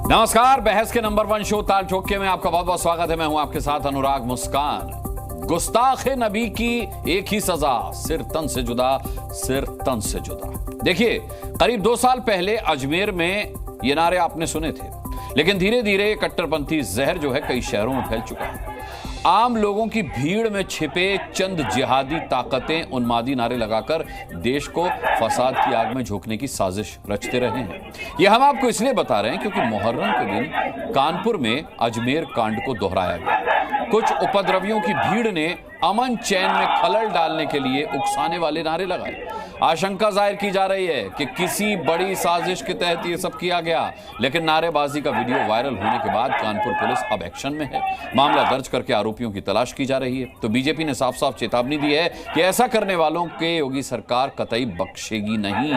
नमस्कार, बहस के नंबर 1 शो ताल ठोके में आपका बहुत बहुत स्वागत है। मैं हूं आपके साथ अनुराग मुस्कान। गुस्ताखे नबी की एक ही सजा, सिर तन से जुदा, सिर तन से जुदा। देखिए, करीब 2 साल पहले अजमेर में ये नारे आपने सुने थे, लेकिन धीरे धीरे कट्टरपंथी जहर जो है कई शहरों में फैल चुका है। आम लोगों की भीड़ में छिपे चंद जिहादी ताकतें उन्मादी नारे लगाकर देश को फसाद की आग में झोंकने की साजिश रचते रहे हैं। यह हम आपको इसलिए बता रहे हैं क्योंकि मुहर्रम के दिन कानपुर में अजमेर कांड को दोहराया गया। कुछ उपद्रवियों की भीड़ ने अमन चैन में खलल डालने के लिए उकसाने वाले नारे लगाए। आशंका जाहिर की जा रही है कि किसी बड़ी साजिश के तहत यह सब किया गया, लेकिन नारेबाजी का वीडियो वायरल होने के बाद कानपुर पुलिस अब एक्शन में है। मामला दर्ज करके आरोपियों की तलाश की जा रही है। तो बीजेपी ने साफ साफ चेतावनी दी है कि ऐसा करने वालों के योगी सरकार कतई बख्शेगी नहीं।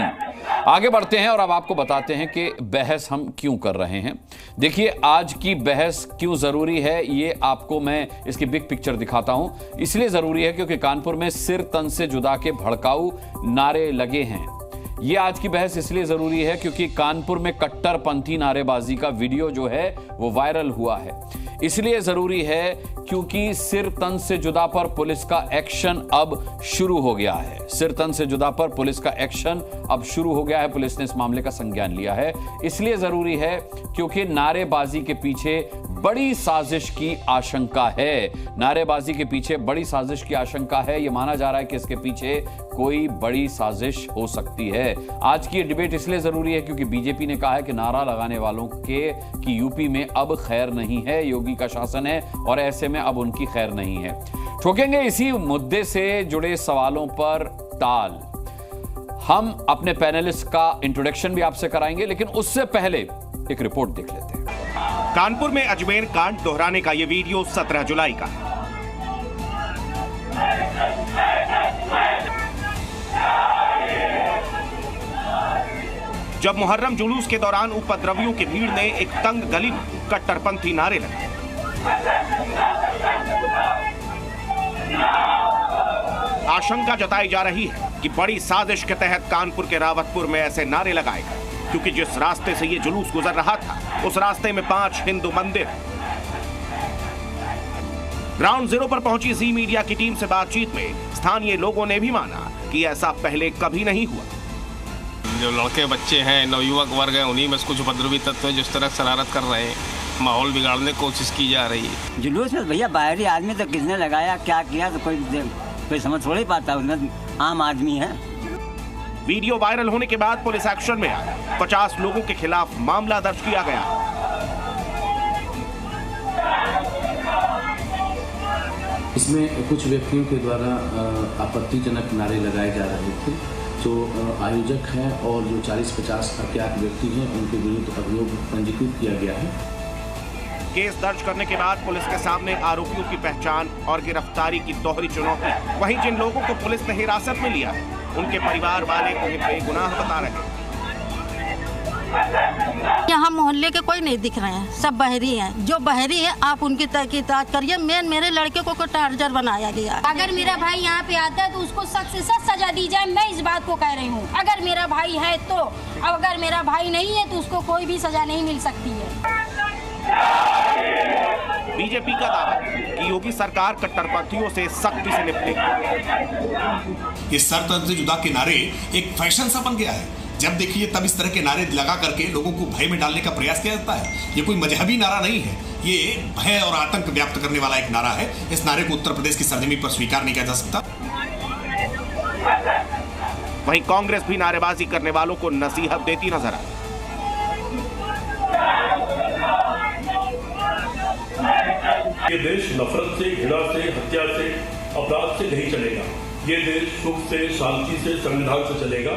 आगे बढ़ते हैं और अब आपको बताते हैं कि बहस हम क्यों कर रहे हैं। देखिए, आज की बहस क्यों जरूरी है, ये आपको मैं इसकी बिग पिक्चर दिखाता हूं। इसलिए जरूरी है क्योंकि कानपुर में सिर तन से जुदा के भड़काऊ नारे लगे हैं। यह आज की बहस इसलिए जरूरी है क्योंकि कानपुर में कट्टरपंथी नारेबाजी का वीडियो जो है वो वायरल हुआ है। इसलिए जरूरी है क्योंकि सिर तन से जुदा पर पुलिस का एक्शन अब शुरू हो गया है। सिर तन से जुदा पर पुलिस का एक्शन अब शुरू हो गया है। पुलिस ने इस मामले का संज्ञान लिया है। इसलिए जरूरी है क्योंकि नारेबाजी के पीछे बड़ी साजिश की आशंका है। नारेबाजी के पीछे बड़ी साजिश की आशंका है। यह माना जा रहा है कि इसके पीछे कोई बड़ी साजिश हो सकती है। आज की डिबेट इसलिए जरूरी है क्योंकि बीजेपी ने कहा है कि नारा लगाने वालों के कि यूपी में अब खैर नहीं है, योगी का शासन है और ऐसे में अब उनकी खैर नहीं है। ठोकेंगे इसी मुद्दे से जुड़े सवालों पर ताल। हम अपने पैनलिस्ट का इंट्रोडक्शन भी आपसे कराएंगे, लेकिन उससे पहले एक रिपोर्ट देख लेते हैं। कानपुर में अजमेर कांड दोहराने का यह वीडियो 17 जुलाई का है। जब मुहर्रम जुलूस के दौरान उपद्रवियों की भीड़ ने एक तंग गली में कट्टरपंथी नारे लगाए। आशंका जताई जा रही है कि बड़ी साजिश के तहत कानपुर के रावतपुर में ऐसे नारे लगाए गए क्योंकि जिस रास्ते से ये जुलूस गुजर रहा था उस रास्ते में 5 हिंदू मंदिर। ग्राउंड जीरो पर पहुंची जी मीडिया की टीम से बातचीत में स्थानीय लोगों ने भी माना कि ऐसा पहले कभी नहीं हुआ। जो लड़के बच्चे हैं, नवयुवक वर्ग है, उन्हीं में कुछ उपद्रवी तत्व जिस तरह शरारत कर रहे हैं, माहौल बिगाड़ने की कोशिश की जा रही है। जुलूस में भैया बाहरी आदमी तो किसने लगाया, क्या किया, तो कोई समझ थोड़ी पाता, उसमें आम आदमी है। वीडियो वायरल होने के बाद पुलिस एक्शन में आई। 50 लोगों के खिलाफ मामला दर्ज किया गया। इसमें कुछ व्यक्तियों के द्वारा आपत्तिजनक नारे लगाए जा रहे थे। जो आयोजक हैं और जो 40-50 अज्ञात व्यक्ति हैं, उनके विरुद्ध अभियोग पंजीकृत किया गया है। केस दर्ज करने के बाद पुलिस के सामने आरोपियों की पहचान और गिरफ्तारी की दोहरी चुनौती। वहीं जिन लोगों को पुलिस ने हिरासत में लिया है, उनके परिवार वाले उन्हें बेगुनाह बता रहे हैं। यहाँ मोहल्ले के कोई नहीं दिख रहे हैं, सब बहरी हैं। जो बहरी है आप उनकी तहकीकात करिए। मेरे लड़के को टार्चर बनाया गया। अगर मेरा भाई यहाँ पे आता है तो उसको सख्त से सख्त सजा दी जाए। मैं इस बात को कह रही हूँ, अगर मेरा भाई है तो। अगर मेरा भाई नहीं है तो उसको कोई भी सजा नहीं मिल सकती है। बीजेपी का दावा है कि योगी सरकार कट्टरपंथियों से सख्ती से निपटेगी। ये सर तन से जुदा के नारे एक फैशन सा बन गया है। जब देखिए तब इस तरह के नारे लगा करके लोगों को भय में डालने का प्रयास किया जाता है। ये कोई मजहबी नारा नहीं है, ये भय और आतंक व्याप्त करने वाला एक नारा है। इस नारे को उत्तर प्रदेश की सरजमी पर स्वीकार नहीं किया जा सकता। वहीं कांग्रेस भी नारेबाजी करने वालों को नसीहत देती नजर आई। ये देश नफरत से, घृणा से, हत्या से, अपराध से नहीं चलेगा। ये देश सुख से, शांति से, संविधान से चलेगा।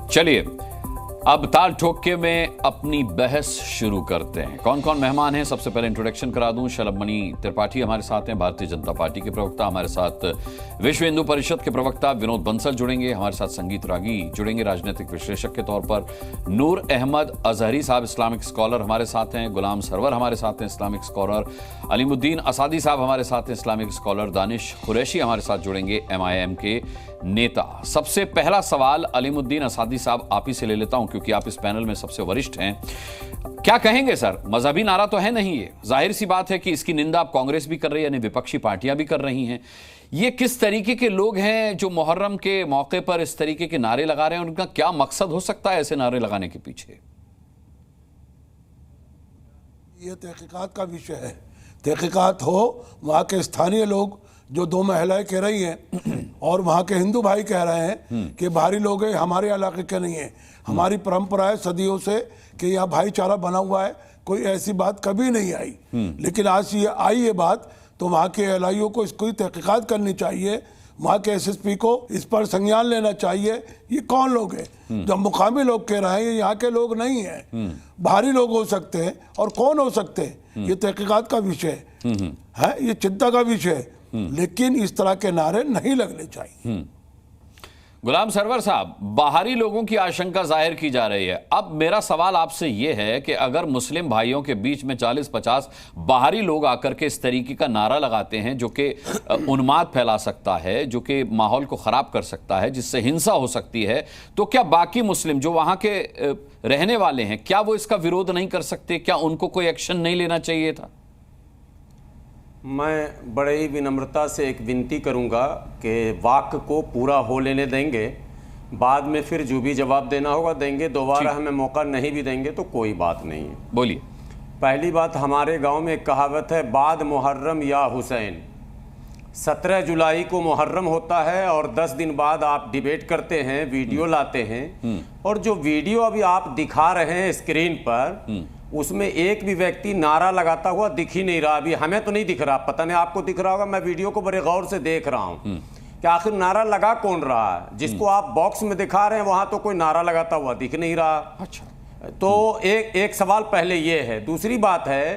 चलिए, अब ताल ठोके में अपनी बहस शुरू करते हैं। कौन कौन मेहमान हैं, सबसे पहले इंट्रोडक्शन करा दूं। शलभमणि त्रिपाठी हमारे साथ हैं, भारतीय जनता पार्टी के प्रवक्ता। हमारे साथ विश्व हिंदू परिषद के प्रवक्ता विनोद बंसल जुड़ेंगे। हमारे साथ संगीत रागी जुड़ेंगे राजनीतिक विश्लेषक के तौर पर। नूर अहमद अजहरी साहब इस्लामिक स्कॉलर हमारे साथ हैं। गुलाम सरवर हमारे साथ हैं, इस्लामिक स्कॉलर। अलीमुद्दीन असादी साहब हमारे साथ हैं, इस्लामिक स्कॉलर। दानिश कुरैशी हमारे साथ जुड़ेंगे MIM के नेता। सबसे पहला सवाल अलीमुद्दीन असादी साहब आप ही से ले लेता हूं, क्योंकि आप इस पैनल में सबसे वरिष्ठ हैं। क्या कहेंगे सर, मजहबी नारा तो है नहीं, ये जाहिर सी बात है कि इसकी निंदा अब कांग्रेस भी कर रही है, यानी विपक्षी पार्टियां भी कर रही हैं। ये किस तरीके के लोग हैं जो मुहर्रम के मौके पर इस तरीके के नारे लगा रहे हैं? उनका क्या मकसद हो सकता है ऐसे नारे लगाने के पीछे? ये तहकीकात का विषय है। तहकीकात हो, वहाँ के स्थानीय लोग जो 2 महिलाएं कह रही हैं और वहाँ के हिंदू भाई कह रहे हैं कि बाहरी लोग हैं, हमारे इलाके के नहीं है। हमारी परंपरा है सदियों से कि यहाँ भाईचारा बना हुआ है, कोई ऐसी बात कभी नहीं आई। लेकिन आज ये आई ये बात, तो वहाँ के एलआईओ को इसकी तहकीकात करनी चाहिए, वहाँ के एसएसपी को इस पर संज्ञान लेना चाहिए। ये कौन लोग हैं? जब मुकामी लोग कह रहे हैं, ये यहाँ के लोग नहीं हैं, बाहरी लोग हो सकते हैं। और कौन हो सकते हैं? ये तहकीकात का विषय है, ये चिंता का विषय है। लेकिन इस तरह के नारे नहीं लगने चाहिए। गुलाम सरवर साहब, बाहरी लोगों की आशंका जाहिर की जा रही है। अब मेरा सवाल आपसे यह है कि अगर मुस्लिम भाइयों के बीच में 40-50 बाहरी लोग आकर के इस तरीके का नारा लगाते हैं जो कि उन्माद फैला सकता है, जो कि माहौल को खराब कर सकता है, जिससे हिंसा हो सकती है, तो क्या बाकी मुस्लिम जो वहां के रहने वाले हैं, क्या वो इसका विरोध नहीं कर सकते? क्या उनको कोई एक्शन नहीं लेना चाहिए था? मैं बड़े ही विनम्रता से एक विनती करूंगा कि वाक्य को पूरा हो लेने देंगे, बाद में फिर जो भी जवाब देना होगा देंगे। दोबारा हमें मौका नहीं भी देंगे तो कोई बात नहीं है। बोलिए। पहली बात, हमारे गांव में एक कहावत है, बाद मुहर्रम या हुसैन। 17 जुलाई को मुहर्रम होता है और 10 दिन बाद आप डिबेट करते हैं, वीडियो लाते हैं, और जो वीडियो अभी आप दिखा रहे हैं स्क्रीन पर, उसमें एक भी व्यक्ति नारा लगाता हुआ दिख ही नहीं रहा। अभी हमें तो नहीं दिख रहा, पता नहीं आपको दिख रहा होगा। मैं वीडियो को बड़े गौर से देख रहा हूं कि आखिर नारा लगा कौन रहा है। जिसको आप बॉक्स में दिखा रहे हैं वहां तो कोई नारा लगाता हुआ दिख नहीं रहा। अच्छा, तो एक सवाल पहले ये है। दूसरी बात है,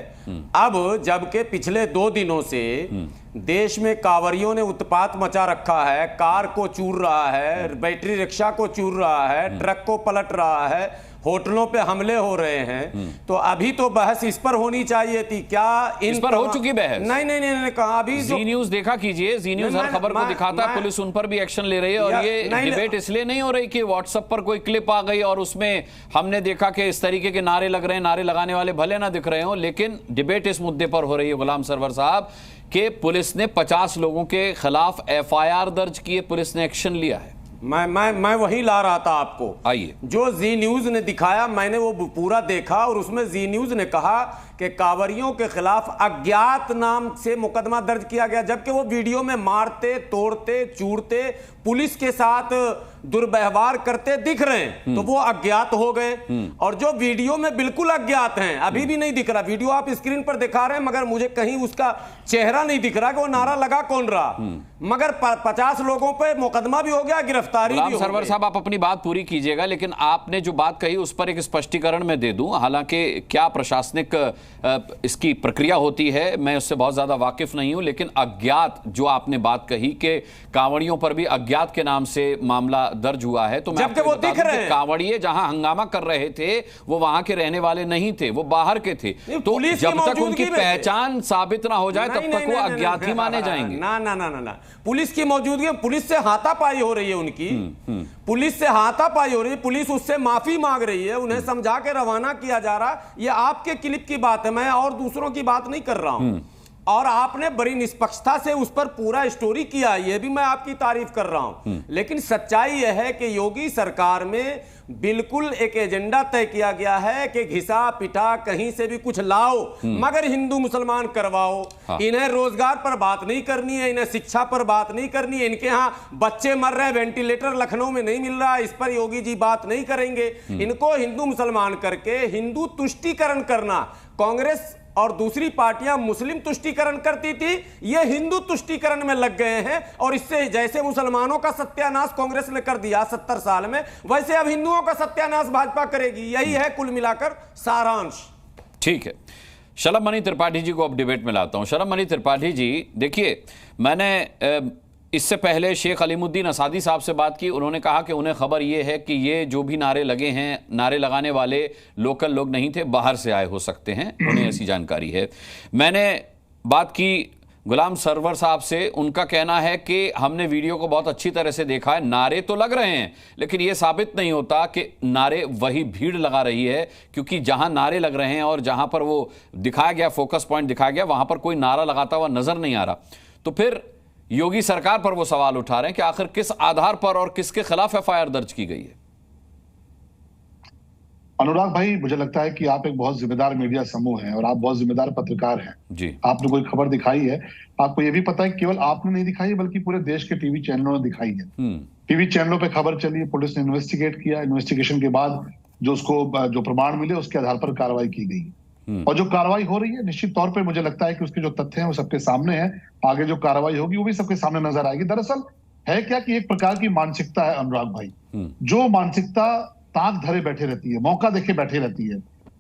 अब जबकि पिछले 2 दिनों से देश में कांवरियों ने उत्पात मचा रखा है, कार को चूर रहा है, बैटरी रिक्शा को चूर रहा है, ट्रक को पलट रहा है, होटलों पे हमले हो रहे हैं, तो अभी तो बहस इस पर होनी चाहिए थी। क्या इस पर हो चुकी बहस? नहीं कहा। अभी जी न्यूज देखा कीजिए, जी न्यूज हर खबर को दिखाता है, पुलिस उन पर भी एक्शन ले रही है। और ये डिबेट इसलिए नहीं हो रही कि व्हाट्सएप पर कोई क्लिप आ गई और उसमें हमने देखा कि इस तरीके के नारे लग रहे हैं, नारे लगाने वाले भले ना दिख रहे हो, लेकिन डिबेट इस मुद्दे पर हो रही है गुलाम सरवर साहब कि पुलिस ने 50 लोगों के खिलाफ एफआईआर दर्ज किए, पुलिस ने एक्शन लिया है। मैं वही ला रहा था आपको। आइए, जो जी न्यूज ने दिखाया मैंने वो पूरा देखा, और उसमें जी न्यूज ने कहा कि कांवरियों के खिलाफ अज्ञात नाम से मुकदमा दर्ज किया गया, जबकि वो वीडियो में मारते, तोड़ते, चूरते, पुलिस के साथ दुर्व्यवहार करते दिख रहे हैं, तो वो अज्ञात हो गए। और जो वीडियो में बिल्कुल अज्ञात हैं, अभी भी नहीं दिख रहा। वीडियो आप स्क्रीन पर दिखा रहे हैं, मगर मुझे कहीं उसका चेहरा नहीं दिख रहा कि वो नारा लगा कौन रहा। मगर 50 लोगों पे मुकदमा भी हो गया, गिरफ्तारी भी हो गई। सरवर साहब, आप अपनी बात पूरी कीजिएगा, लेकिन आपने जो बात कही उस पर एक स्पष्टीकरण मैं दे दूं। हालांकि क्या प्रशासनिक इसकी प्रक्रिया होती है मैं उससे बहुत ज्यादा वाकिफ नहीं हूं, लेकिन अज्ञात जो आपने बात कही कि कांवड़ियों पर भी अज्ञात के नाम से मामला दर्ज हुआ है, तो मैं जबकि वो दिख रहे हैं, कांवड़िए जहां हंगामा कर रहे थे वो वहां के रहने वाले नहीं थे, वो बाहर के थे। तो जब तक उनकी पहचान साबित ना हो जाए तब तक वो अज्ञात ही माने जाएंगे। ना, पुलिस की मौजूदगी, पुलिस से हाथापाई हो रही है उनकी, पुलिस से हाथापाई हो रही है, पुलिस उससे माफी मांग रही है, उन्हें समझा के रवाना किया जा रहा। ये आपके क्लिप की बात है, मैं और दूसरों की बात नहीं कर रहा हूं। और आपने बड़ी निष्पक्षता से उस पर पूरा स्टोरी किया, यह भी मैं आपकी तारीफ कर रहा हूं। लेकिन सच्चाई यह है कि योगी सरकार में बिल्कुल एक एजेंडा तय किया गया है कि घिसा पिटा कहीं से भी कुछ लाओ, मगर हिंदू मुसलमान करवाओ। इन्हें रोजगार पर बात नहीं करनी है, इन्हें शिक्षा पर बात नहीं करनी है। इनके यहां बच्चे मर रहे, वेंटिलेटर लखनऊ में नहीं मिल रहा, इस पर योगी जी बात नहीं करेंगे। इनको हिंदू मुसलमान करके हिंदू तुष्टीकरण करना, कांग्रेस और दूसरी पार्टियां मुस्लिम तुष्टीकरण करती थी, ये हिंदू तुष्टीकरण में लग गए हैं। और इससे जैसे मुसलमानों का सत्यानाश कांग्रेस ने कर दिया 70 साल में, वैसे अब हिंदुओं का सत्यानाश भाजपा करेगी। यही है कुल मिलाकर सारांश। ठीक है, शलभ मणि त्रिपाठी जी को अब डिबेट में लाता हूं। शलभ मणि त्रिपाठी जी, देखिए, मैंने इससे पहले शेख अलीमुद्दीन असादी साहब से बात की, उन्होंने कहा कि उन्हें खबर यह है कि ये जो भी नारे लगे हैं, नारे लगाने वाले लोकल लोग नहीं थे, बाहर से आए हो सकते हैं, उन्हें ऐसी जानकारी है। मैंने बात की गुलाम सरवर साहब से। उनका कहना है कि हमने वीडियो को बहुत अच्छी तरह से देखा है, नारे तो लग रहे हैं लेकिन यह साबित नहीं होता कि नारे वही भीड़ लगा रही है, क्योंकि जहां नारे लग रहे हैं और जहां पर वो दिखाया गया, फोकस पॉइंट दिखाया गया, वहां पर कोई नारा लगाता हुआ नजर नहीं आ रहा। तो फिर योगी सरकार पर वो सवाल उठा रहे हैं कि आखिर किस आधार पर और किसके खिलाफ एफआईआर दर्ज की गई है। अनुराग भाई, मुझे लगता है कि आप एक बहुत जिम्मेदार मीडिया समूह हैं और आप बहुत जिम्मेदार पत्रकार हैं जी। आपने कोई खबर दिखाई है, आपको ये भी पता है केवल आपने नहीं दिखाई है बल्कि पूरे देश के टीवी चैनलों ने दिखाई है। टीवी चैनलों पे खबर चली, पुलिस ने इन्वेस्टिगेट किया, इन्वेस्टिगेशन के बाद जो प्रमाण मिले उसके आधार पर कार्रवाई की गई और जो कार्रवाई हो रही है निश्चित तौर पर मुझे लगता है कि उसके जो तथ्य हैं वो सबके सामने है। आगे जो कार्रवाई होगी वो भी सबके सामने नजर आएगी। दरअसल है क्या कि एक प्रकार की मानसिकता है अनुराग भाई, जो मानसिकता ताक धरे बैठे रहती है, मौका देखे बैठे रहती है।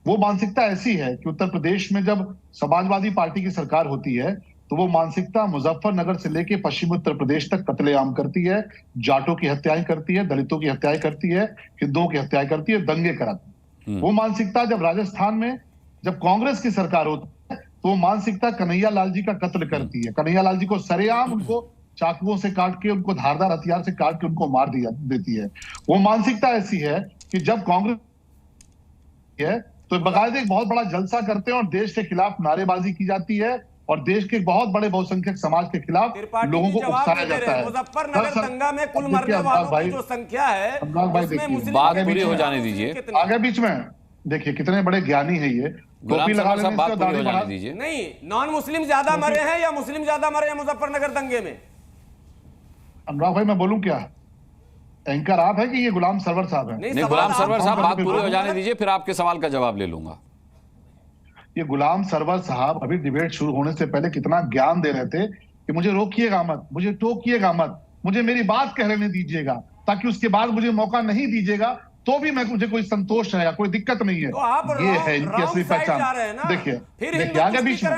वो मानसिकता ऐसी है कि उत्तर प्रदेश में जब समाजवादी पार्टी की सरकार होती है तो वो मानसिकता मुजफ्फरनगर से लेके पश्चिमी उत्तर प्रदेश तक कत्लेआम करती है, जाटों की हत्याएं करती है, दलितों की हत्याएं करती है, हिंदुओं की हत्याएं करती है, दंगे कराती है। वो मानसिकता जब राजस्थान में जब कांग्रेस की सरकार होती है तो वो मानसिकता कन्हैया लाल जी का कत्ल करती है। कन्हैया लाल जी को सरेआम उनको चाकुओं से काट के, उनको धारदार हथियार से काट के उनको मार देती है। वो मानसिकता ऐसी है कि जब कांग्रेस है तो बाकायदे एक बहुत बड़ा जलसा करते हैं और देश के खिलाफ नारेबाजी की जाती है और देश के बहुत बड़े बहुसंख्यक समाज के खिलाफ लोगों को उकसाया जाता है। मुजफ्फरनगर दंगा में कुल मरने वालों की जो संख्या है उसमें बात पूरी हो जाने दीजिए। आगे बीच में देखिए कितने बड़े ज्ञानी है ये, टोपी लगा लेने से दाढ़ी बढ़ा दीजिए। नहीं, नॉन मुस्लिम ज्यादा मरे हैं या मुस्लिम ज्यादा मरे हैं मुजफ्फरनगर दंगे में? अनुराग भाई मैं बोलूं क्या, एंकर आप है कि ये गुलाम सरवर साहब है? नहीं, गुलाम सरवर साहब बात पूरी हो जाने दीजिए, फिर आपके सवाल का जवाब ले लूंगा। ये गुलाम सरवर साहब अभी डिबेट शुरू होने से पहले कितना ज्ञान दे रहे थे कि मुझे रोकिएगा मत, मुझे टोकिएगा मत, मुझे मेरी बात कह लेने दीजिएगा, ताकि उसके बाद मुझे मौका नहीं दीजिएगा तो भी मुझे कोई संतोष है या कोई दिक्कत नहीं है। तो ये है इनकी असली पहचान। देखिए देखिए आगे बीच में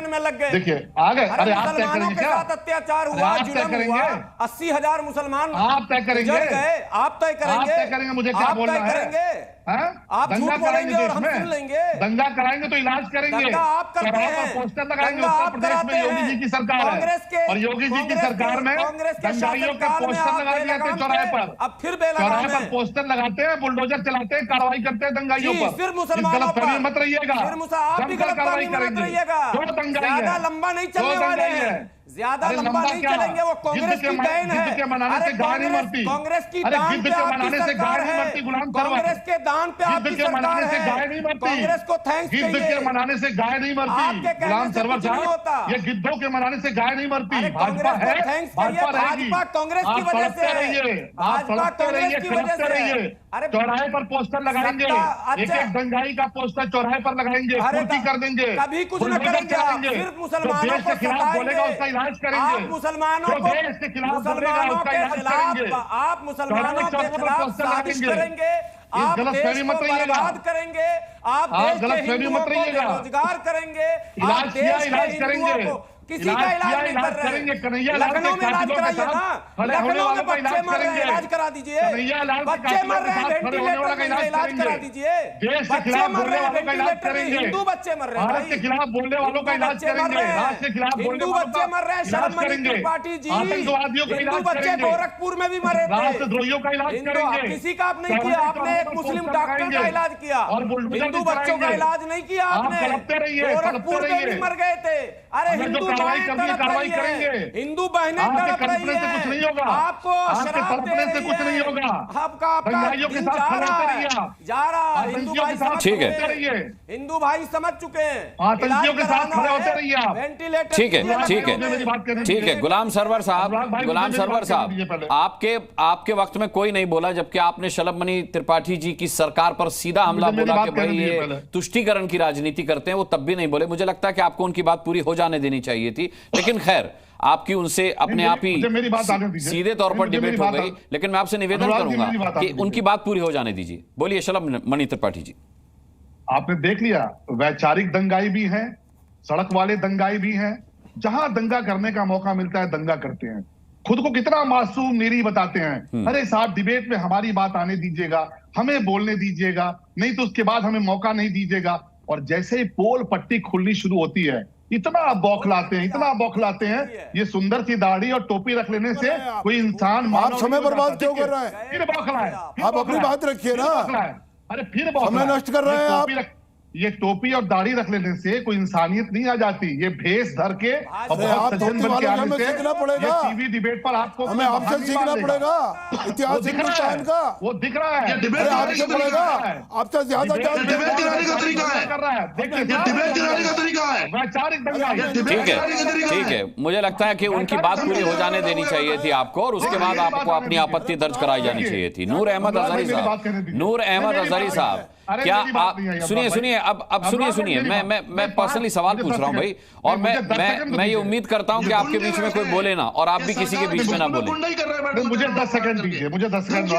देखिए आगे, अरे आप तय करेंगे क्या? अत्याचार हुआ, जुल्म हुआ, 80,000 मुसलमान आप तय करेंगे, आप तय करेंगे, मुझे क्या बोलना है? आप दंगा कराएंगे और हम सुन लेंगे। दंगा कराएंगे तो इलाज करेंगे, आप करते हैं, पोस्टर लगाएंगे। उत्तर प्रदेश में योगी जी की सरकार है और योगी जी की सरकार में दंगाइयों के पोस्टर लगा दिए थे चौराहे पर। अब फिर चौराहे पर पोस्टर लगाते हैं, बुलडोजर चलाते हैं, कार्रवाई करते हैं दंगाइयों पर। फिर मुसलमानों पर मत रहिएगा, आप भी कार्रवाई करेंगे। ज्यादा लंबा नहीं चलने वाले हैं, ज्यादा लंबा नहीं चलेंगे। वो कांग्रेस की देन है, कांग्रेस की दान पे आपकी सरकार है, कांग्रेस के दान पे आपकी सरकार है, कांग्रेस को थैंक्स कहिए। गिद्ध के मनाने से गाय नहीं मरती गुलाम सरवर साहब, ये गिद्धों के मनाने से गाय नहीं मरती। भाजपा है, भाजपा रहेगी, भाजपा कांग्रेस की वजह से रहिए, भाजपा कांग्रेस की वजह से। अरे चौराहे पर पोस्टर लगाएंगे, एक एक दंगाई का पोस्टर चौराहे पर लगाएंगे, पूर्ति कर देंगे, कभी कुछ न करेंगे, सिर्फ मुसलमानों को बोलेगा उसका इलाज करेंगे। आप मुसलमानों के खिलाफ, आप मुसलमानों के खिलाफ साजिश करेंगे, आप देश को बर्बाद करेंगे, आप देश के हिंदुओं को बेरोजगार करेंगे, आप देश के हिंदुओं को किसी का इलाज नहीं कर रहे हैं। लखनऊ में इलाज कराइए ना, लखनऊ में बच्चे मर रहे हैं, इलाज करा दीजिए। बच्चे मर रहे हैं वेंटिलेटर में, इलाज करा दीजिए। बच्चे मर रहे हैं वेंटिलेटर में, हिंदू बच्चे मर रहे हैं, भारत के खिलाफ बोलने वालों का इलाज करेंगे, राष्ट्र के खिलाफ हिंदू बच्चे मर रहे हैं। शर्मनी त्रिपाठी जी, आतंकवादियों का हिंदू इलाज बच्चे करेंगे, गोरखपुर में भी मरे थे, राष्ट्रद्रोहियों का इलाज करेंगे। किसी का आप नहीं किया, आपने एक मुस्लिम डॉक्टर का इलाज किया, हिंदू बच्चों का इलाज नहीं किया आपने। गोरखपुर में भी मर गए थे। अरे हिंदू कार्रवाई करेंगे, हिंदू बहनें तड़प रही हैं, कुछ नहीं होगा, आपको शराब दे रही है, कुछ नहीं होगा, आपका दिन जा रहा है। हिंदू भाई ठीक है, हिंदू भाई समझ चुके हैं, आतंकियों के साथ खड़े होते रहिए आप। वेंटिलेटर ठीक है, ठीक है, ठीक है। गुलाम सरवर साहब, गुलाम सरवर साहब, आपके वक्त में कोई नहीं बोला, जबकि आपने शलभमणि त्रिपाठी जी की सरकार पर सीधा हमला बोला कि भाई ये तुष्टीकरण की राजनीति करते हैं, वो तब भी नहीं बोले। मुझे लगता है कि आपको उनकी बात पूरी हो जाने देनी चाहिए थी, लेकिन खैर आपकी उनसे अपने आप ही सीधे तौर पर डिबेट हो गई। लेकिन मैं आपसे निवेदन करूंगा कि उनकी बात पूरी हो जाने दीजिए। बोलिए शलभमणि त्रिपाठी जी। आपने देख लिया, वैचारिक दंगाई भी हैं, सड़क वाले दंगाई भी हैं, जहां दंगा करने का मौका मिलता है दंगा करते हैं, खुद को कितना मासूम निरी बताते हैं। अरे साहब डिबेट में हमारी बात आने दीजिएगा, हमें बोलने दीजिएगा, नहीं तो उसके बाद हमें मौका नहीं दीजिएगा। और जैसे ही पोल पट्टी खुलनी शुरू होती है इतना बौखलाते हैं। ये सुंदर सी दाढ़ी और टोपी रख लेने से कोई इंसान आप समय बर्बाद क्यों कर रहे हैं? फिर बौखला है, आप अपनी बात रखिए ना। अरे फिर समय नष्ट कर रहे हैं आप। ये टोपी और दाढ़ी रख लेने से कोई इंसानियत नहीं आ जाती। ये भेष धर के और बहुत सज्जन बन के आने से सीखना पड़ेगा। टीवी डिबेट पर आपको हमें आपसे सीखना पड़ेगा इतिहास हिंदुस्तान का। वो दिख रहा है, डिबेट आपसे पड़ेगा। आपसे ज्यादा डिबेट कराने का तरीका है, कर रहा है, डिबेट कराने का तरीका है, वैचारिक दंगा। ठीक है, मुझे लगता है कि उनकी बात पूरी हो जाने देनी चाहिए थी आपको, और उसके बाद आपको अपनी आपत्ति दर्ज कराई जानी चाहिए थी। नूर अहमद अजहरी साहब, क्या आप सुनिए अब सुनिए, मैं पर्सनली सवाल पूछ रहा हूं भाई, और मैं ये उम्मीद करता हूं कि आपके बीच में कोई बोले ना, और आप भी किसी के बीच में ना बोले। मुझे 10 सेकंड दीजिए, मुझे 10 सेकंड।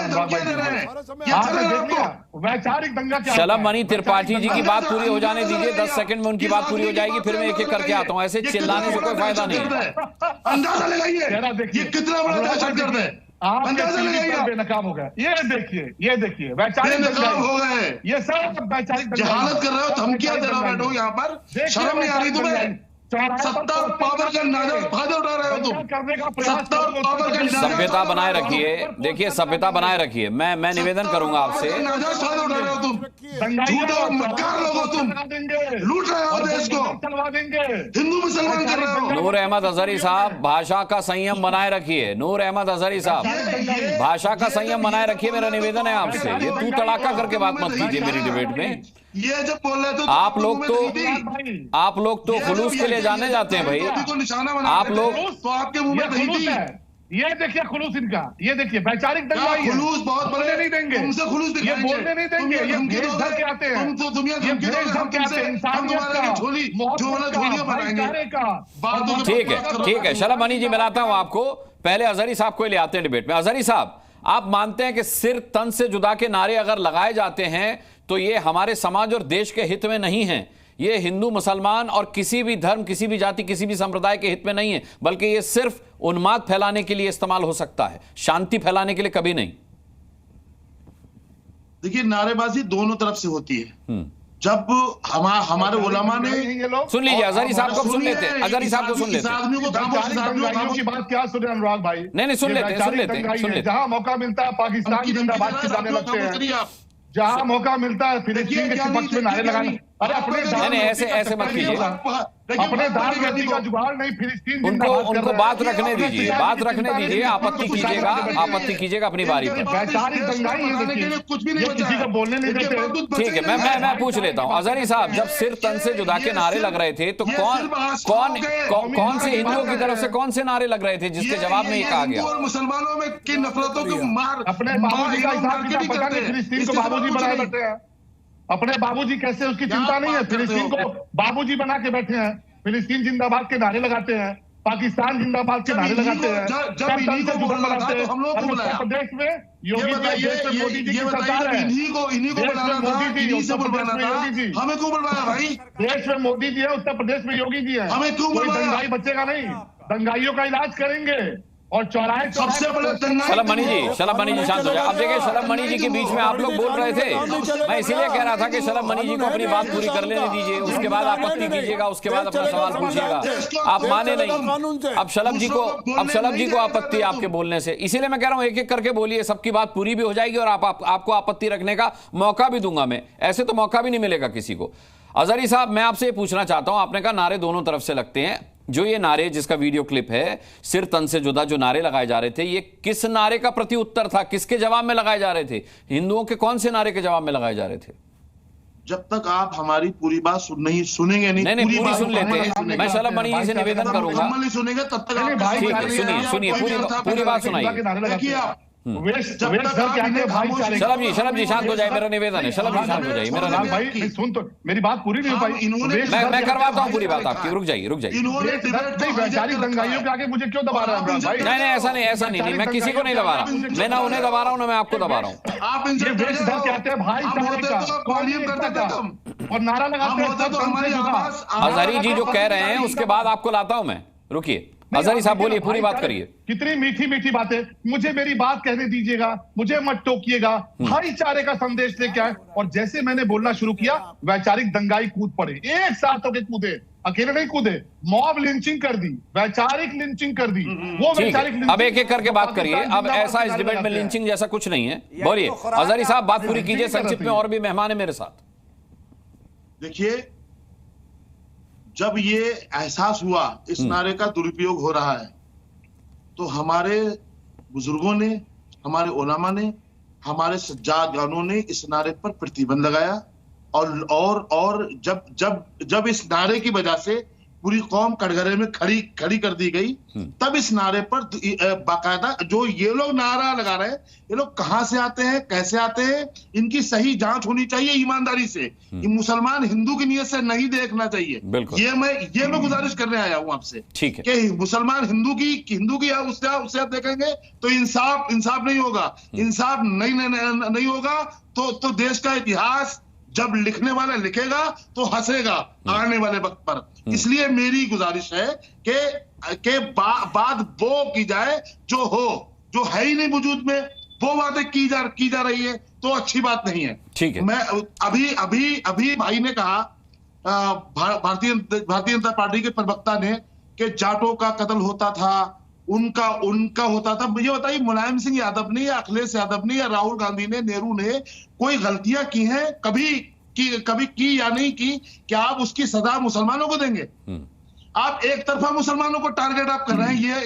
वैचारिक दंगा क्या? शलभ मणि त्रिपाठी जी की बात पूरी हो जाने दीजिए, 10 सेकंड में उनकी बात पूरी हो जाएगी, फिर मैं एक एक करके आता हूं। ऐसे चिल्लाने से कोई फायदा नहीं। अंदाजा लगाइए कितना बड़ा दहशतगर्द है। अंदाजा लगाइए, बेनकाम हो गया। ये देखिए वैचारिक दंगा हो गए। ये सब वैचारिक जहालत कर रहे हो, धमकियां दे रहे हो, बैठो यहाँ पर, शर्म नहीं आ रही तुम्हें? सत्ता और पावर का फायदा उठा रहे हो तुम। सत्ता और पावर का सभ्यता बनाए रखिए। देखिए, सभ्यता बनाए रखिए। मैं निवेदन करूंगा आपसे। फायदा उठा रहे हो तुम, झूठे और मक्कार लोग हो तुम, लूट रहे हो देश को, चलवा देंगे, हिंदू मुसलमान कर रहे हो। नूर अहमद अजहरी साहब, भाषा का संयम बनाए रखिए। नूर अहमद अजहरी साहब, भाषा का संयम बनाए रखिए, मेरा निवेदन है आपसे। ये तू तड़ाका करके बात मत कीजिए मेरी डिबेट में। ये जब बोल रहे थे आप लोग तो खुलूस के लिए जाने जाते हैं भाई। आप लोग तो आपके मुंह में नहीं थी। ये देखिए खुलूस इनका, ये देखिए वैचारिक दंगा। खुलूस बहुत बड़े नहीं देंगे, तुमसे खुलूस दिखाएंगे, ये बोलने नहीं देंगे। ये भेष धर के आते हैं, तुम तो दुनिया के ठीक है। शलभ मणि जी, मिलाता हूं आपको। पहले अजहरी साहब को ले आते हैं डिबेट में। अजहरी साहब, आप मानते हैं कि सिर तन से जुदा के नारे अगर लगाए जाते हैं तो ये हमारे समाज और देश के हित में नहीं है? ये हिंदू मुसलमान और किसी भी धर्म, किसी भी जाति, किसी भी संप्रदाय के हित में नहीं है, बल्कि ये सिर्फ उन्माद फैलाने के लिए इस्तेमाल हो सकता है, शांति फैलाने के लिए कभी नहीं। देखिए, नारेबाजी दोनों तरफ से होती है। जब हमारे उलमा ने, सुन लीजिए अजहरी साहब को सुन लेते हैं, अजहरी साहब को सुन लेते हैं। की बात क्या सुने अनुराग भाई? नहीं, सुन लेते। जहां मौका मिलता है पाकिस्तान जिंदाबाद के गाने लगते हैं, जहां मौका मिलता है फिलिस्तीन के पक्ष में नारे लगाने। अरे अपने ऐसे मत कीजिए, अपने दाल रोटी का जुगाड़ नहीं, फिलिस्तीन उनको बात रखने दीजिए, आपत्ति कीजिएगा अपनी बारी पर। कुछ भी नहीं, किसी को बोलने नहीं देते। ठीक है, मैं पूछ लेता हूँ अजहरी साहब, जब सिर तन से जुदा के नारे लग रहे थे तो कौन से हिंदुओं की तरफ से कौन से नारे लग रहे थे जिसके जवाब में ये कहा गया? और मुसलमानों में की नफरतों को मार, अपने बाबूजी का हिसाब किताब पता नहीं, फिलिस्तीन को बाबूजी बनाए बैठे हैं। अपने बाबूजी कैसे, उसकी चिंता नहीं है। फिलिस्तीन को बाबूजी बना के बैठे हैं, फिलिस्तीन जिंदाबाद के नारे लगाते हैं, पाकिस्तान जिंदाबाद के नारे लगाते हैं। जब इन्हीं को बोलना था तो हम लोग को बुलाया। प्रदेश में योगी मोदी जी की सरकार है, इन्हीं को बुलाना था, इन्हीं से बुलवाना था, हमें क्यों बुलवाया भाई? देश में मोदी जी है, उत्तर प्रदेश में योगी जी है, हमें क्यों बुलवाया? दंगाई बचेगा नहीं, दंगाइयों का इलाज करेंगे और चौराहे सबसे बड़े। शलभ मणि जी शांत हो जाए। अब देखिए, शलभ मणि जी के बीच में आप लोग बोल रहे थे, मैं इसीलिए कह रहा था कि शलभ मणि जी को अपनी बात पूरी कर लेने दीजिए, उसके बाद आपत्ति कीजिएगा, उसके बाद अपना सवाल पूछिएगा। आप माने नहीं। अब शलभ जी को आपत्ति आपके बोलने से, इसीलिए मैं कह रहा हूं एक एक करके बोलिए, सबकी बात पूरी भी हो जाएगी और आपको आपत्ति रखने का मौका भी दूंगा मैं। ऐसे तो मौका भी नहीं मिलेगा किसी को। अजहरी साहब, मैं आपसे पूछना चाहता हूं, आपने कहा नारे दोनों तरफ से लगते हैं। जो ये नारे, जिसका वीडियो क्लिप है, सिर तन से जुदा जो नारे लगाए जा रहे थे, ये किस नारे का प्रति उत्तर था? किसके जवाब में लगाए जा रहे थे? हिंदुओं के कौन से नारे के जवाब में लगाए जा रहे थे? जब तक आप हमारी पूरी बात सुनेंगे नहीं, पूरी सुन लेते हैं। मैं शलभ मणि जी से निवेदन करूंगा, नहीं सुनेंगे तब तक आप सुनिए पूरी बात सुनाइए। शलभ जी शांत हो जाए, मेरा निवेदन है। शलभ जी शांत हो जाइए, मेरा भाई सुन तो, मेरी बात पूरी नहीं हो पाई। मैं करवाता हूँ पूरी बात आपकी। रुक जाइए। वैचारिक दंगाइयों के आगे मुझे क्यों दबा रहा है भाई? नहीं, ऐसा नहीं, मैं किसी को नहीं दबा रहा। मैं ना उन्हें दबा रहा हूँ, ना मैं आपको दबा रहा हूँ। आप इनसे कहते हैं भाई और नारा लगाते हैं। अजहरी जी जो कह रहे हैं उसके बाद आपको लाता हूं मैं। रुकिए, अजहरी साहब बोलिए, पूरी बात करिए। कितनी मीठी मीठी बातें, मुझे मेरी बात कहने दीजिएगा, मुझे मत टोकिएगा, भाईचारे का संदेश लेके आए। और जैसे मैंने बोलना शुरू किया, वैचारिक दंगाई कूद पड़े, एक साथ होके कूदे, अकेले नहीं कूदे, मॉब लिंचिंग कर दी, वैचारिक लिंचिंग कर दी। वो वैचारिक अब एक एक करके बात करिए। अब ऐसा इस डिबेट में लिंचिंग जैसा कुछ नहीं है। बोलिए अजहरी साहब, बात पूरी कीजिए संक्षिप्त में, और भी मेहमान है मेरे साथ। देखिए, जब ये एहसास हुआ इस नारे का दुरुपयोग हो रहा है, तो हमारे बुजुर्गों ने, हमारे उलमा ने, हमारे सज्जादगानों ने इस नारे पर प्रतिबंध लगाया। और जब इस नारे की वजह से पूरी कौम कटघरे में खड़ी कर दी गई, तब इस नारे पर बाकायदा जो ये लोग नारा लगा रहे हैं, ये लोग कहां से आते हैं, कैसे आते हैं, इनकी सही जांच होनी चाहिए ईमानदारी से। ये मुसलमान हिंदू की नीयत से नहीं देखना चाहिए। ये मैं गुजारिश करने आया हूं आपसे कि मुसलमान हिंदू की उससे आप देखेंगे तो इंसाफ नहीं होगा। इंसाफ नहीं होगा तो देश का इतिहास जब लिखने वाला लिखेगा तो हंसेगा आने वाले वक्त पर। इसलिए मेरी गुजारिश है कि बात वो की जाए जो है ही नहीं वजूद में, वो बातें की जा रही है तो अच्छी बात नहीं है। ठीक है। मैं अभी भाई ने कहा, भारतीय जनता पार्टी के प्रवक्ता ने, कि जाटों का कत्ल होता था, उनका होता था। मुझे बताइए, मुलायम सिंह यादव ने या अखिलेश यादव ने या राहुल गांधी ने, नेहरू ने कोई गलतियां की हैं कभी की या नहीं की? क्या आप उसकी सजा मुसलमानों को देंगे? आप एक तरफा मुसलमानों को टारगेट आप कर रहे हैं,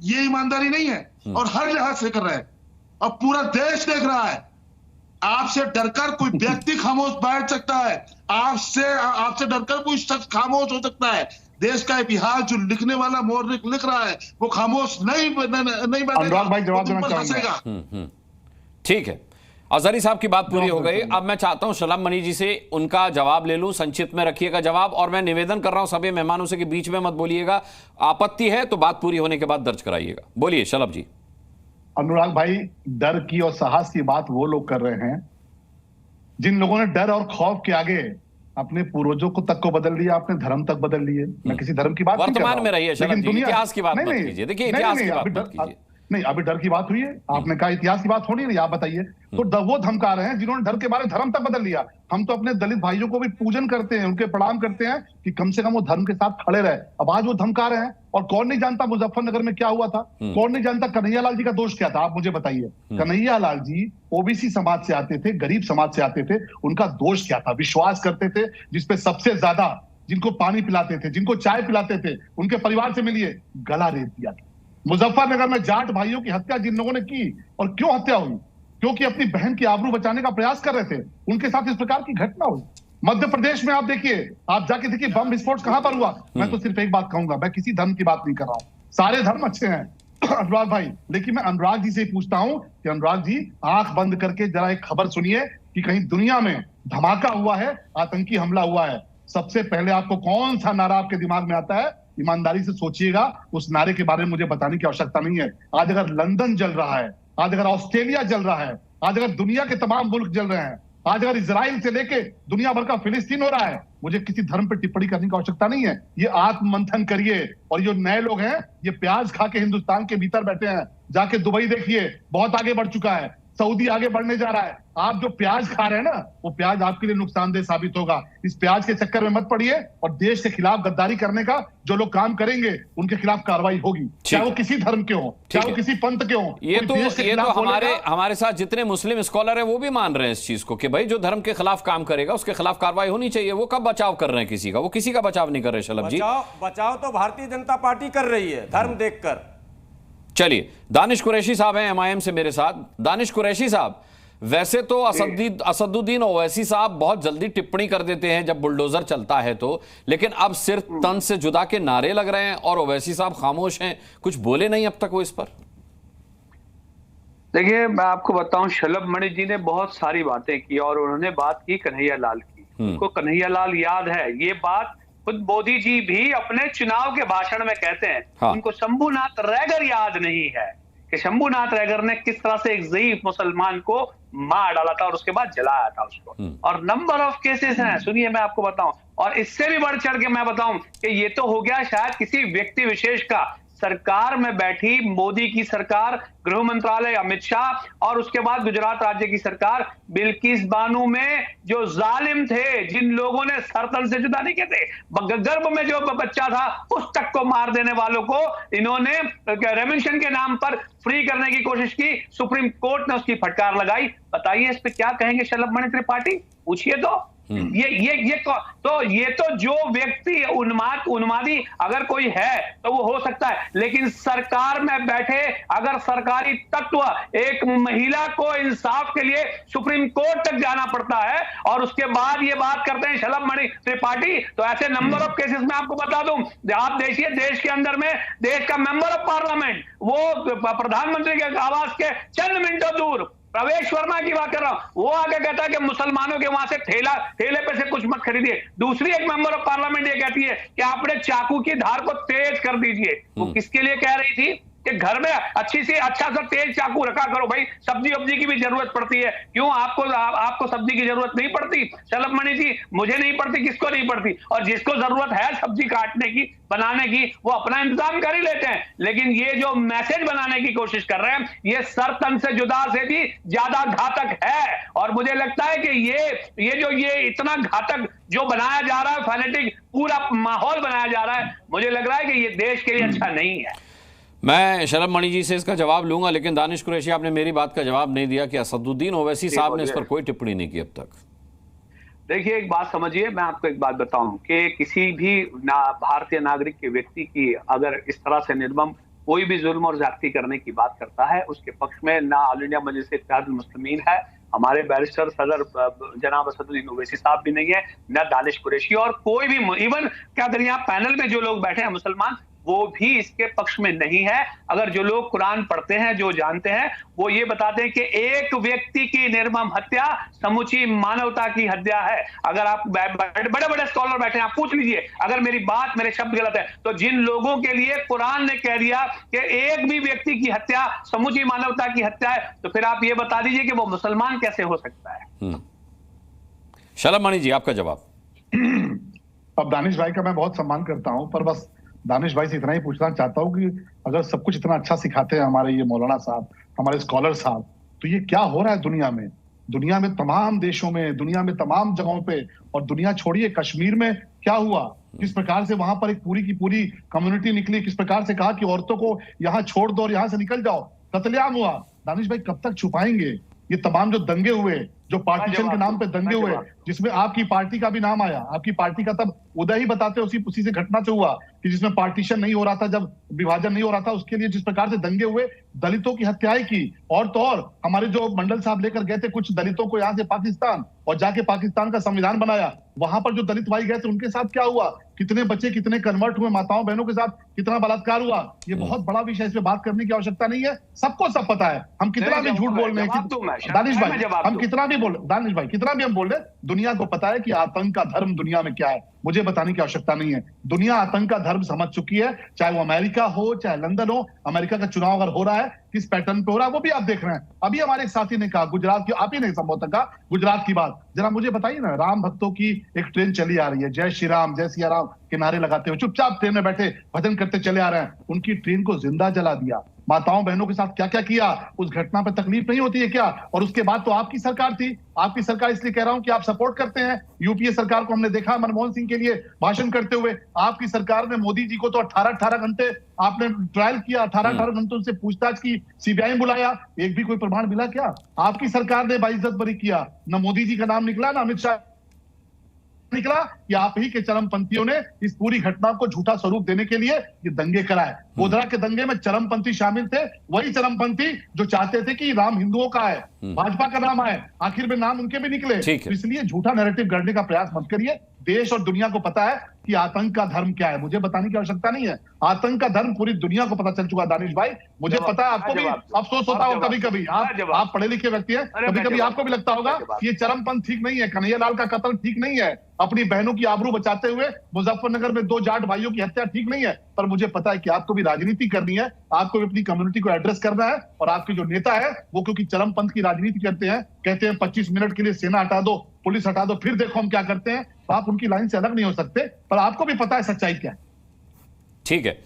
ये ईमानदारी नहीं है, और हर लिहाज से कर रहे हैं। और पूरा देश देख रहा है। आपसे डरकर कोई व्यक्ति खामोश बैठ सकता है, आपसे डरकर कोई शख्स खामोश हो सकता है। देश का इतिहास जो लिखने वाला मोर्निक लिख रहा है, वो खामोश नहीं बैठेगा। अनुराग भाई जवाब देना चाहूंगा। ठीक है, अजहरी साहब की बात पूरी हो गई। अब मैं चाहता हूं शलभ मणि जी से उनका जवाब ले लूं। संक्षिप्त में रखिएगा जवाब, और मैं निवेदन कर रहा हूं सभी मेहमानों से कि बीच में मत बोलिएगा। आपत्ति है तो बात पूरी होने के बाद दर्ज कराइएगा। बोलिए शलभ जी। अनुराग भाई, डर की और साहस की बात वो लोग कर रहे हैं जिन लोगों ने डर और खौफ के आगे अपने पूर्वजों को तक को बदल लिया, अपने धर्म तक बदल लिए। मैं किसी धर्म की बात नहीं कर रहा हूं, वर्तमान में रहिए शलभ जी, इतिहास की बात मत कीजिए। देखिए इतिहास की बात मत कीजिए। नहीं, अभी डर की बात हुई है, आपने कहा इतिहास की बात होनी नहीं, आप बताइए। तो वो धमका रहे हैं जिन्होंने डर के बारे धर्म तक बदल लिया। हम तो अपने दलित भाइयों को भी पूजन करते हैं, उनके प्रणाम करते हैं कि कम से कम वो धर्म के साथ खड़े रहे। अब आज वो धमका रहे हैं। और कौन नहीं जानता मुजफ्फरनगर में क्या हुआ था? कौन नहीं जानता कन्हैया लाल जी का दोष क्या था? आप मुझे बताइए। कन्हैया लाल जी ओबीसी समाज से आते थे, गरीब समाज से आते थे। उनका दोष क्या था? विश्वास करते थे जिसपे सबसे ज्यादा, जिनको पानी पिलाते थे, जिनको चाय पिलाते थे, उनके परिवार से मिलिए, गला रेत दिया था। मुजफ्फरनगर में जाट भाइयों की हत्या जिन लोगों ने की, और क्यों हत्या हुई? क्योंकि अपनी बहन की आबरू बचाने का प्रयास कर रहे थे, उनके साथ इस प्रकार की घटना हुई। मध्य प्रदेश में आप देखिए, आप जाके देखिए बम विस्फोट कहां पर हुआ। मैं तो सिर्फ एक बात कहूंगा, मैं किसी धर्म की बात नहीं कर रहा हूं, सारे धर्म अच्छे हैं अनुराग भाई, लेकिन मैं अनुराग जी से पूछता हूं कि अनुराग जी, आंख बंद करके जरा एक खबर सुनिए कि कहीं दुनिया में धमाका हुआ है, आतंकी हमला हुआ है, सबसे पहले आपको कौन सा नारा आपके दिमाग में आता है? ईमानदारी से सोचिएगा। उस नारे के बारे में मुझे बताने की आवश्यकता नहीं है। आज अगर लंदन जल रहा है, आज अगर ऑस्ट्रेलिया जल रहा है, आज अगर दुनिया के तमाम मुल्क जल रहे हैं, आज अगर इजराइल से लेके दुनिया भर का फिलिस्तीन हो रहा है, मुझे किसी धर्म पर टिप्पणी करने की आवश्यकता नहीं है। ये आत्ममंथन करिए। और जो नए लोग हैं, ये प्याज खा के हिंदुस्तान के भीतर बैठे हैं। जाके दुबई देखिए, बहुत आगे बढ़ चुका है। सऊदी आगे बढ़ने जा रहा है। आप जो प्याज खा रहे हैं ना, वो प्याज आपके लिए नुकसानदेह साबित होगा। इस प्याज के चक्कर में मत पड़िए, और देश के खिलाफ गद्दारी करने का जो लोग काम करेंगे, उनके खिलाफ कार्रवाई होगी, चाहे वो किसी धर्म के हो, चाहे वो किसी पंथ के हो। ये तो हमारे साथ जितने मुस्लिम स्कॉलर है वो भी मान रहे हैं इस चीज को कि भाई जो धर्म के खिलाफ काम करेगा उसके खिलाफ कार्रवाई होनी चाहिए। वो कब बचाव कर रहे हैं किसी का? वो किसी का बचाव नहीं कर रहे शलभ जी। बचाव तो भारतीय जनता पार्टी कर रही है, धर्म देखकर। चलिए, दानिश कुरैशी साहब हैं एमआईएम से मेरे साथ। दानिश कुरैशी साहब, वैसे तो असदुद्दीन ओवैसी साहब बहुत जल्दी टिप्पणी कर देते हैं जब बुलडोजर चलता है तो, लेकिन अब सिर तन से जुदा के नारे लग रहे हैं और ओवैसी साहब खामोश हैं, कुछ बोले नहीं अब तक वो इस पर। देखिए, मैं आपको बताऊं, शलभ मणि जी ने बहुत सारी बातें की और उन्होंने बात की कन्हैया लाल की। उनको कन्हैया लाल याद है। ये बात खुद मोदी जी भी अपने चुनाव के भाषण में कहते हैं। हाँ। उनको शंभुनाथ रैगर याद नहीं है कि शंभुनाथ रैगर ने किस तरह से एक ज़ईफ मुसलमान को मार डाला था और उसके बाद जलाया था उसको। और नंबर ऑफ केसेस हैं, सुनिए मैं आपको बताऊं। और इससे भी बढ़ चढ़ के मैं बताऊं कि ये तो हो गया शायद किसी व्यक्ति विशेष का सरकार में बैठी मोदी की सरकार, गृह मंत्रालय अमित शाह और उसके बाद गुजरात राज्य की सरकार, बिल्किस बानो में जो जालिम थे, जिन लोगों ने सरतन से जुदा नहीं किए थे, गर्भ में जो बच्चा था उस तक को मार देने वालों को इन्होंने रेमिशन के नाम पर फ्री करने की कोशिश की, सुप्रीम कोर्ट ने उसकी फटकार लगाई। बताइए इस पे क्या कहेंगे शलभ मणि त्रिपाठी, पूछिए तो। ये तो जो व्यक्ति उन्मादी अगर कोई है तो वो हो सकता है, लेकिन सरकार में बैठे अगर सरकारी तत्व एक महिला को इंसाफ के लिए सुप्रीम कोर्ट तक जाना पड़ता है और उसके बाद ये बात करते हैं शलभ मणि त्रिपाठी, तो ऐसे नंबर ऑफ केसेस में आपको बता दूं, आप देखिए देश के अंदर में देश का मेंबर ऑफ पार्लियामेंट वो प्रधानमंत्री के आवास के चंद मिनटों दूर प्रवेश वर्मा की बात कर रहा हूं, वो आगे कहता है कि मुसलमानों के वहां से ठेले पे से कुछ मत खरीदिए। दूसरी एक मेंबर ऑफ पार्लियामेंट ये कहती है कि आपने चाकू की धार को तेज कर दीजिए। वो किसके लिए कह रही थी कि घर में अच्छा सा तेज चाकू रखा करो, भाई सब्जी वब्जी की भी जरूरत पड़ती है, क्यों आपको सब्जी की जरूरत नहीं पड़ती शलभ मणि जी? मुझे नहीं पड़ती, किसको नहीं पड़ती? और जिसको जरूरत है सब्जी काटने की, बनाने की, वो अपना इंतजाम कर ही लेते हैं। लेकिन ये जो मैसेज बनाने की कोशिश कर रहे हैं, ये सर तन से जुदा से भी ज्यादा घातक है। और मुझे लगता है कि ये इतना घातक जो बनाया जा रहा है, फैनेटिक पूरा माहौल बनाया जा रहा है, मुझे लग रहा है कि ये देश के लिए अच्छा नहीं है। मैं शलभ मणि जी से इसका जवाब लूंगा, लेकिन दानिश कुरैशी आपने मेरी बात का जवाब नहीं दिया कि असदुद्दीन ओवैसी साहब ने इस पर कोई टिप्पणी नहीं की अब तक। देखिए एक बात समझिए, मैं आपको एक बात बताऊं कि किसी भी भारतीय नागरिक के व्यक्ति की अगर इस तरह से निर्मम कोई भी जुल्म और ज्यादती करने की बात करता है, उसके पक्ष में ना ऑल इंडिया मजलिस इत्तेहादुल मुस्लिमीन है, हमारे बैरिस्टर सदर जनाब असदुद्दीन ओवैसी साहब भी नहीं है, ना दानिश कुरैशी और कोई भी, इवन क्या अगर यहाँ पैनल में जो लोग बैठे हैं मुसलमान, वो भी इसके पक्ष में नहीं है। अगर जो लोग कुरान पढ़ते हैं, जो जानते हैं, वो ये बताते हैं कि एक व्यक्ति की निर्मम हत्या समूची मानवता की हत्या है। अगर आप बड़े बड़े स्कॉलर बैठे हैं, आप पूछ लीजिए, अगर मेरे शब्द गलत है तो जिन लोगों के लिए कुरान ने कह दिया कि एक भी व्यक्ति की हत्या समूची मानवता की हत्या है, तो फिर आप ये बता दीजिए कि वो मुसलमान कैसे हो सकता है। शलभ मणि जी आपका जवाब। अब दानिश भाई का मैं बहुत सम्मान करता हूं, पर बस दानिश भाई से इतना ही पूछना चाहता हूं कि अगर सब कुछ इतना अच्छा सिखाते हैं हमारे ये मौलाना साहब, हमारे स्कॉलर साहब, तो ये क्या हो रहा है दुनिया में तमाम देशों में, दुनिया में तमाम जगहों पे, और दुनिया छोड़िए कश्मीर में क्या हुआ, किस प्रकार से वहां पर एक पूरी की पूरी कम्युनिटी निकली, किस प्रकार से कहा कि औरतों को यहाँ छोड़ दो और यहाँ से निकल जाओ, कत्लेआम हुआ। दानिश भाई कब तक छुपाएंगे ये तमाम जो दंगे हुए, जो पार्टीशन के नाम पे दंगे हुए, जिसमें आपकी पार्टी का भी नाम आया, आपकी पार्टी का तब उदय ही बताते उसी से घटना से हुआ कि जिसमें पार्टीशन नहीं हो रहा था, जब विभाजन नहीं हो रहा था, उसके लिए जिस प्रकार से दंगे हुए, दलितों की हत्याएं की, और तो और हमारे जो मंडल साहब लेकर गए थे कुछ दलितों को यहाँ से पाकिस्तान, और जाके पाकिस्तान का संविधान बनाया, वहां पर जो दलित भाई गए थे उनके साथ क्या हुआ, कितने बच्चे कितने कन्वर्ट हुए, माताओं बहनों के साथ कितना बलात्कार हुआ। ये बहुत बड़ा विषय, इस पे बात करने की आवश्यकता नहीं है, सबको सब पता है। हम कितना भी झूठ बोल रहे हैं दानिश भाई, हम कितना भी बोल दानिश भाई कितना भी हम बोल रहे, दुनिया को पता है कि आतंक का धर्म दुनिया में क्या है, मुझे बताने की आवश्यकता नहीं है। दुनिया आतंक का धर्म समझ चुकी है, चाहे वो अमेरिका हो चाहे लंदन हो। अमेरिका का चुनाव अगर हो रहा है, किस पैटर्न पे हो रहा है वो भी आप देख रहे हैं। अभी हमारे एक साथी ने कहा गुजरात की, आप ही ने संभवतः कहा गुजरात की बात, जरा मुझे बताइए ना, राम भक्तों की एक ट्रेन चली आ रही है, जय श्री राम जय सिया राम के नारे लगाते हुए चुपचाप ट्रेन में बैठे भजन करते चले आ रहे हैं, उनकी ट्रेन को जिंदा जला दिया। माताओं बहनों के साथ क्या क्या किया, उस घटना पर तकलीफ नहीं होती है क्या? और उसके बाद तो आपकी सरकार थी, आपकी सरकार, इसलिए कह रहा हूं कि आप सपोर्ट करते हैं यूपीए सरकार को। हमने देखा मनमोहन सिंह के लिए भाषण करते हुए, आपकी सरकार ने मोदी जी को तो 18 घंटे आपने ट्रायल किया, 18 घंटे उनसे पूछताछ की, सीबीआई बुलाया, एक भी कोई प्रमाण मिला क्या? आपकी सरकार ने बाइज्जत बरी किया, न मोदी जी का नाम निकला ना अमित शाह निकला, कि आप ही के चरमपंथियों ने इस पूरी घटना को झूठा स्वरूप देने के लिए ये दंगे कराए। गोधरा के दंगे में चरमपंथी शामिल थे, वही चरमपंथी जो चाहते थे कि राम हिंदुओं का है, भाजपा का नाम आए, आखिर में नाम उनके भी निकले। इसलिए झूठा नैरेटिव गढ़ने का प्रयास मत करिए। देश और दुनिया को पता है कि आतंक का धर्म क्या है, मुझे बताने की आवश्यकता नहीं है। आतंक का धर्म पूरी दुनिया को पता चल चुका है दानिश भाई, मुझे पता है, आपको भी अफसोस होता होगा कभी कभी, आप पढ़े लिखे व्यक्ति हैं, कभी कभी आपको भी लगता होगा कि ये चरमपंथ ठीक नहीं है, कन्हैया लाल का कत्ल ठीक नहीं है, अपनी बहनों की आबरू बचाते हुए मुजफ्फरनगर में 2 जाट भाइयों की हत्या ठीक नहीं है। पर मुझे पता है कि आपको भी राजनीति करनी है, आपको भी अपनी कम्युनिटी को एड्रेस करना है, और आपके जो नेता है वो क्योंकि चरमपंथ की राजनीति करते हैं, कहते हैं 25 मिनट के लिए सेना हटा दो, पुलिस हटा दो, फिर देखो हम क्या करते हैं, तो आप उनकी लाइन से अलग नहीं हो सकते। पर आपको भी पता है सच्चाई क्या है। ठीक है,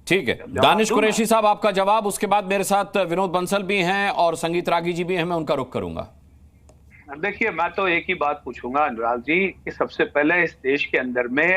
ठीक है, दानिश कुरैशी साहब आपका जवाब, उसके बाद मेरे साथ विनोद बंसल भी हैं और संगीत रागी जी भी हैं, मैं उनका रुख करूंगा। देखिए, मैं तो एक ही बात पूछूंगा अनुराग जी कि सबसे पहले इस देश के अंदर में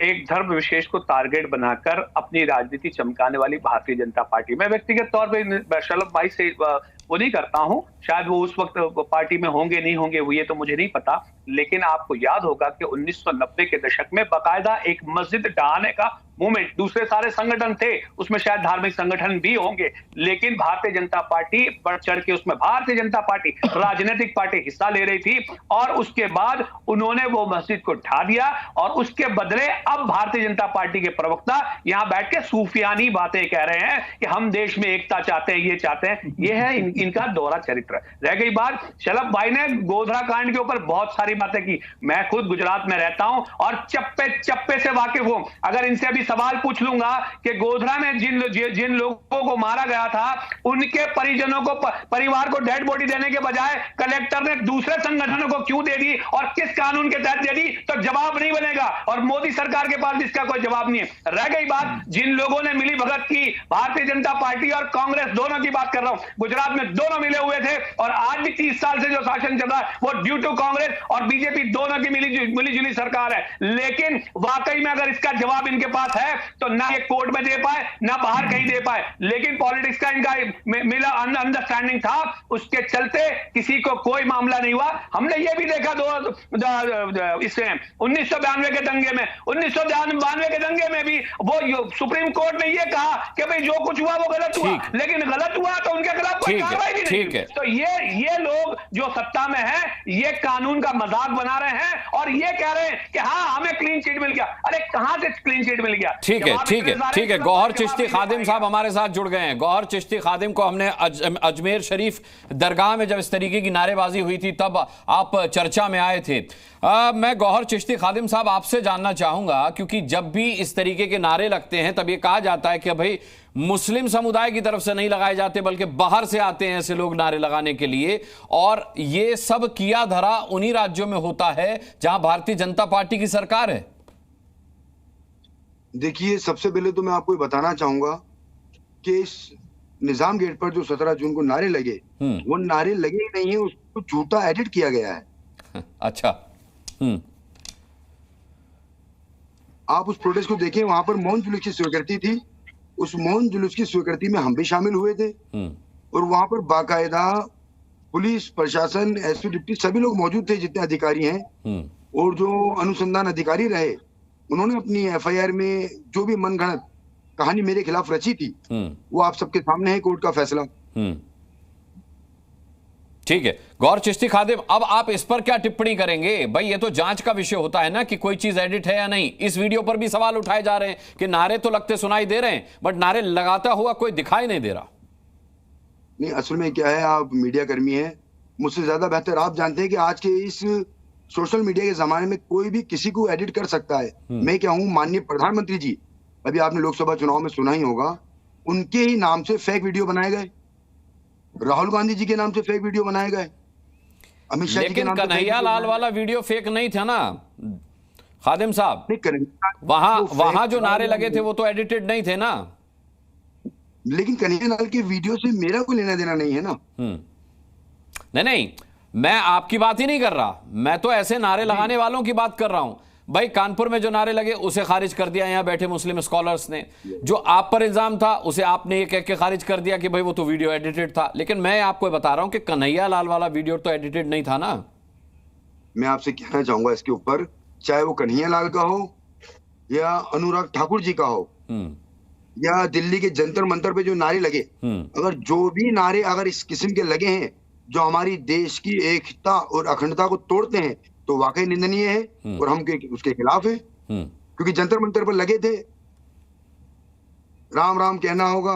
एक धर्म विशेष को टारगेट बनाकर अपनी राजनीति चमकाने वाली भारतीय जनता पार्टी, मैं व्यक्तिगत तौर पे शलभ भाई से वो नहीं करता हूं, शायद वो उस वक्त पार्टी में होंगे नहीं होंगे वो ये तो मुझे नहीं पता, लेकिन आपको याद होगा कि 1990 के दशक में बाकायदा एक मस्जिद ढहाने का मूवमेंट, दूसरे सारे संगठन थे उसमें, शायद धार्मिक संगठन भी होंगे, लेकिन भारतीय जनता पार्टी बढ़ चढ़ के उसमें, भारतीय जनता पार्टी राजनीतिक पार्टी हिस्सा ले रही थी और उसके बाद उन्होंने वो मस्जिद को ढा दिया और उसके बदले अब भारतीय जनता पार्टी के प्रवक्ता यहां बैठ के सूफियानी बातें कह रहे हैं कि हम देश में एकता चाहते हैं, ये चाहते हैं, ये है इनका दोहरा चरित्र। रह गई बात, शलभ भाई ने गोधरा कांड के ऊपर बहुत सारी बातें की, मैं खुद गुजरात में रहता हूं और चप्पे चप्पे से वाकिफ हूं। अगर इनसे अभी सवाल पूछ लूंगा कि गोधरा में जिन लोगों को मारा गया था उनके परिजनों को, परिवार को डेड बॉडी देने के बजाय कलेक्टर ने दूसरे संगठनों को क्यों दे दी और किस कानून के तहत दे दी, तो जवाब नहीं बनेगा और मोदी सरकार के पास इसका कोई जवाब नहीं है। रह गई बात जिन लोगों ने मिली भगत की, भारतीय जनता पार्टी और कांग्रेस दोनों की बात कर रहा हूं, गुजरात में दोनों मिले हुए थे और आज भी 30 साल से जो शासन चल रहा है वो ड्यू टू कांग्रेस और बीजेपी दोनों की मिली-जुली सरकार है। लेकिन वाकई में अगर इसका जवाब इनके पास है तो ना ये कोर्ट में दे पाए ना बाहर कहीं दे पाए, लेकिन पॉलिटिक्स का इनका मिला अंडरस्टैंडिंग था, उसके चलते किसी को कोई मामला नहीं हुआ। हमने ये भी देखा इससे 1992 के दंगे में, 1992 के दंगे में भी वो सुप्रीम कोर्ट ने ये कहा कि भाई जो कुछ हुआ वो गलत हुआ, लेकिन गलत हुआ तो उनके खिलाफ कोई कार्रवाई भी नहीं। तो ये लोग जो सत्ता में हैं ये कानून का मजाक बना रहे हैं और ये कह रहे हैं कि हाँ हमें क्लीन चिट मिल गया। अरे कहां से क्लीन चिट मिल गया? ठीक है। गौहर चिश्ती खादिम साहब हमारे साथ जुड़ गए हैं। गौहर चिश्ती खादिम को हमने अजमेर शरीफ दरगाह में जब इस तरीके की नारेबाजी हुई थी तब आप चर्चा में आए थे। मैं गौहर चिश्ती खादिम साहब आपसे जानना चाहूंगा, क्योंकि जब भी इस तरीके के नारे लगते हैं तब ये कहा जाता है कि भाई मुस्लिम समुदाय की तरफ से नहीं लगाए जाते बल्कि बाहर से आते हैं ऐसे लोग नारे लगाने के लिए, और ये सब किया धरा उन्हीं राज्यों में होता है जहां भारतीय जनता पार्टी की सरकार है। देखिए, सबसे पहले तो मैं आपको ये बताना चाहूंगा कि इस निजाम गेट पर जो 17 जून को नारे लगे वो नारे लगे ही नहीं है, उसको झूठा एडिट किया गया है। अच्छा। आप उस प्रोटेस्ट को देखें, वहां पर मौन जुलूस की स्वीकृति थी, उस मौन जुलूस की स्वीकृति में हम भी शामिल हुए थे और वहां पर बाकायदा पुलिस प्रशासन, एसपी, डिप्टी सभी लोग मौजूद थे जितने अधिकारी हैं, और जो अनुसंधान अधिकारी रहे उन्होंने अपनी एफआईआर में जो भी मनगढ़ंत कहानी मेरे खिलाफ रची थी वो आप सबके सामने है, कोर्ट का फैसला। ठीक है गौहर चिश्ती खादिम, अब आप इस पर क्या टिप्पणी करेंगे? भाई ये तो जांच का विषय होता है ना कि कोई चीज एडिट है या नहीं। इस वीडियो पर भी सवाल उठाए जा रहे हैं कि नारे तो लगते सुनाई दे रहे हैं बट नारे लगाता हुआ कोई दिखाई नहीं दे रहा। नहीं, असल में क्या है, आप मीडिया कर्मी हैं, मुझसे ज्यादा बेहतर आप जानते हैं कि आज के इस सोशल मीडिया के जमाने में कोई भी किसी को एडिट कर सकता है। मैं क्या हूँ, माननीय प्रधानमंत्री जी, अभी आपने लोकसभा चुनाव में सुना ही होगा, उनके ही नाम से फेक वीडियो बनाए गए, राहुल गांधी जी के नाम से फेक वीडियो बनाए गए, अमित शाह जी के नाम से। कन्हैया लाल वाला वीडियो फेक नहीं था ना खादिम साहब? वहां जो नारे लगे थे वो तो एडिटेड नहीं थे ना। लेकिन कन्हैया लाल के वीडियो से मेरा कोई लेना देना नहीं है ना। नहीं, मैं आपकी बात ही नहीं कर रहा, मैं तो ऐसे नारे लगाने वालों की बात कर रहा हूं। भाई कानपुर में जो नारे लगे उसे खारिज कर दिया यहां बैठे मुस्लिम स्कॉलर्स ने, जो आप पर इल्जाम था उसे आपने ये कह के खारिज कर दिया कि भाई वो तो वीडियो एडिटेड था। लेकिन मैं आपको बता रहा हूं कि कन्हैया लाल वाला वीडियो तो एडिटेड नहीं था ना। मैं आपसे कहना चाहूंगा इसके ऊपर, चाहे वो कन्हैया लाल का हो या अनुराग ठाकुर जी का हो या दिल्ली के जंतर मंतर पे जो नारे लगे, अगर जो भी नारे अगर इस किस्म के लगे हैं जो हमारी देश की एकता और अखंडता को तोड़ते हैं तो वाकई निंदनीय है और हम उसके खिलाफ है। क्योंकि जंतर मंतर पर लगे थे, राम राम कहना होगा,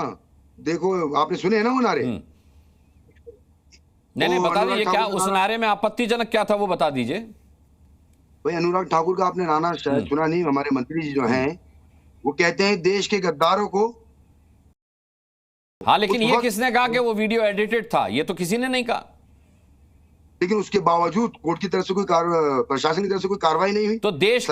देखो आपने सुने हैं ना वो नारे। नहीं, बता दीजिए क्या उस नारे में आपत्तिजनक क्या था वो बता दीजिए। भाई अनुराग ठाकुर का आपने नाना शायद सुना नहीं, हमारे मंत्री जी जो हैं वो कहते हैं देश के गद्दारों को। हाँ, लेकिन ये किसने कहा कि वो वीडियो एडिटेड था? ये तो किसी ने नहीं कहा। लेकिन उसके बावजूद कोर्ट की तरफ से कोई प्रशासन की तरफ से कोई कार्रवाई नहीं हुई। तो देश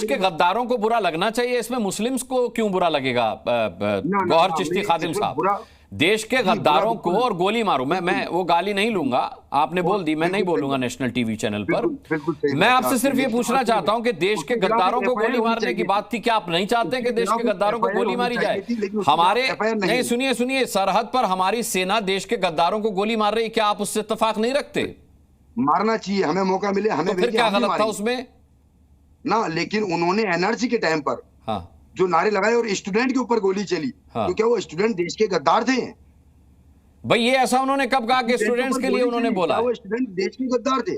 के गद्दारों को बुरा लगना चाहिए, इसमें मुस्लिम्स को क्यों बुरा लगेगा? गौहर चिश्ती खादिम साहब, देश के गद्दारों को और गोली मारो, मैं वो गाली नहीं लूंगा, आपने बोल दी, मैं नहीं बोलूंगा नेशनल टीवी चैनल पर। मैं आपसे सिर्फ ये पूछना चाहता हूं कि देश के गद्दारों को गोली मारने की बात थी, क्या आप नहीं चाहते कि देश के गद्दारों को गोली मारी जाए? हमारे नहीं, सुनिए, सरहद पर हमारी सेना देश के गद्दारों को गोली मार रही, क्या आप उससे इत्तेफाक नहीं रखते? मारना चाहिए, हमें मौका मिले, हमें फिर क्या गलत था उसमें ना? लेकिन उन्होंने एनआरसी के टाइम पर जो नारे लगाए और स्टूडेंट के ऊपर गोली चली, तो क्या वो स्टूडेंट देश के गद्दार थे? भाई ये ऐसा उन्होंने कब कहा कि स्टूडेंट्स के लिए उन्होंने बोला? वो स्टूडेंट देश के गद्दार थे,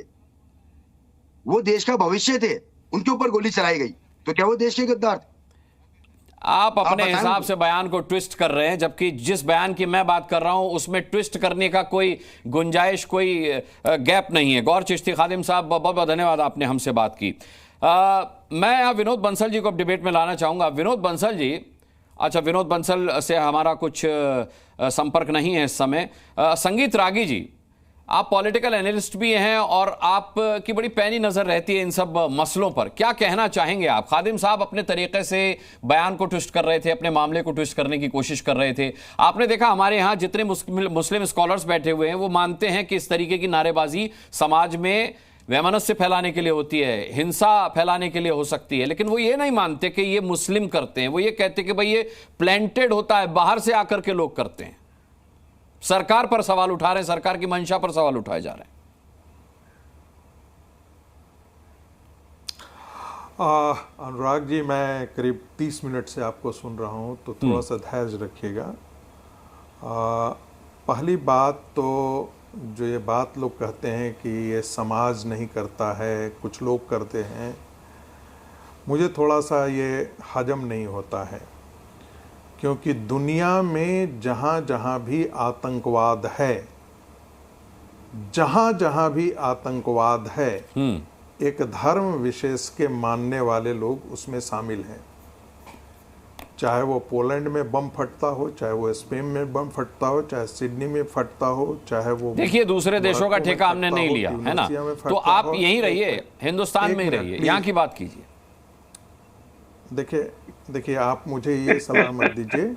वो देश का भविष्य थे, उनके ऊपर गोली चलाई गई, तो क्या वो देश के गद्दार थे? आप अपने हिसाब से बयान को ट्विस्ट कर रहे हैं, जबकि जिस बयान की मैं बात कर रहा हूं उसमें ट्विस्ट करने का कोई गुंजाइश, कोई गैप नहीं है। गौहर चिश्ती खादिम साहब, बहुत बहुत धन्यवाद, आपने हमसे बात की। मैं यहाँ विनोद बंसल जी को अब डिबेट में लाना चाहूंगा। विनोद बंसल जी, अच्छा विनोद बंसल से हमारा कुछ संपर्क नहीं है इस समय। संगीत रागी जी, आप पॉलिटिकल एनालिस्ट भी हैं और आपकी बड़ी पैनी नजर रहती है इन सब मसलों पर, क्या कहना चाहेंगे आप? खादिम साहब अपने तरीके से बयान को ट्विस्ट कर रहे थे, अपने मामले को ट्विस्ट करने की कोशिश कर रहे थे। आपने देखा हमारे यहाँ जितने मुस्लिम स्कॉलर्स बैठे हुए हैं वो मानते हैं कि इस तरीके की नारेबाजी समाज में वैमनस्य फैलाने के लिए होती है, हिंसा फैलाने के लिए हो सकती है, लेकिन वो ये नहीं मानते कि ये मुस्लिम करते हैं। वो ये कहते कि भाई ये प्लांटेड होता है, बाहर से आकर के लोग करते हैं। सरकार पर सवाल उठा रहे हैं, सरकार की मंशा पर सवाल उठाए जा रहे हैं। अनुराग जी, मैं करीब 30 मिनट से आपको सुन रहा हूं, तो थोड़ा सा धैर्य रखिएगा। पहली बात तो जो ये बात लोग कहते हैं कि ये समाज नहीं करता है, कुछ लोग करते हैं, मुझे थोड़ा सा ये हजम नहीं होता है, क्योंकि दुनिया में जहाँ जहाँ भी आतंकवाद है, जहाँ जहाँ भी आतंकवाद है, एक धर्म विशेष के मानने वाले लोग उसमें शामिल हैं। चाहे वो पोलैंड में बम फटता हो, चाहे वो स्पेन में बम फटता हो, चाहे सिडनी में फटता हो, चाहे वो देखिए दूसरे देशों का ठेका हमने नहीं लिया है ना, तो आप यहीं रहिए, हिंदुस्तान में ही रहिए, यहाँ की बात कीजिए। देखिए आप मुझे ये सलाह मत दीजिए,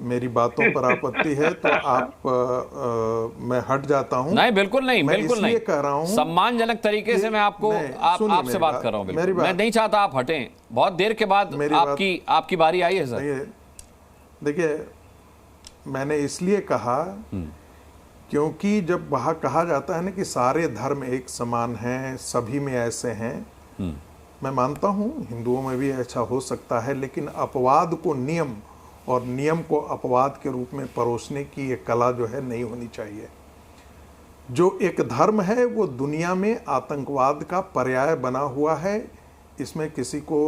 मेरी बातों पर आपत्ति है तो मैं हट जाता हूँ। नहीं बिल्कुल नहीं, बिल्कुल नहीं कह रहा हूँ, सम्मानजनक तरीके से मैं आपको आपसे बात कर रहा हूँ, मैं नहीं चाहता आप हटें। बहुत देर के बाद आपकी बारी आई है सर। देखिए मैंने इसलिए कहा क्योंकि जब वहाँ कहा जाता है ना कि सारे धर्म एक समान हैं, सभी में ऐसे हैं, मैं मानता हूँ हिंदुओं में भी ऐसा हो सकता है, लेकिन अपवाद को नियम और नियम को अपवाद के रूप में परोसने की ये कला जो है नहीं होनी चाहिए। जो एक धर्म है वो दुनिया में आतंकवाद का पर्याय बना हुआ है, इसमें किसी को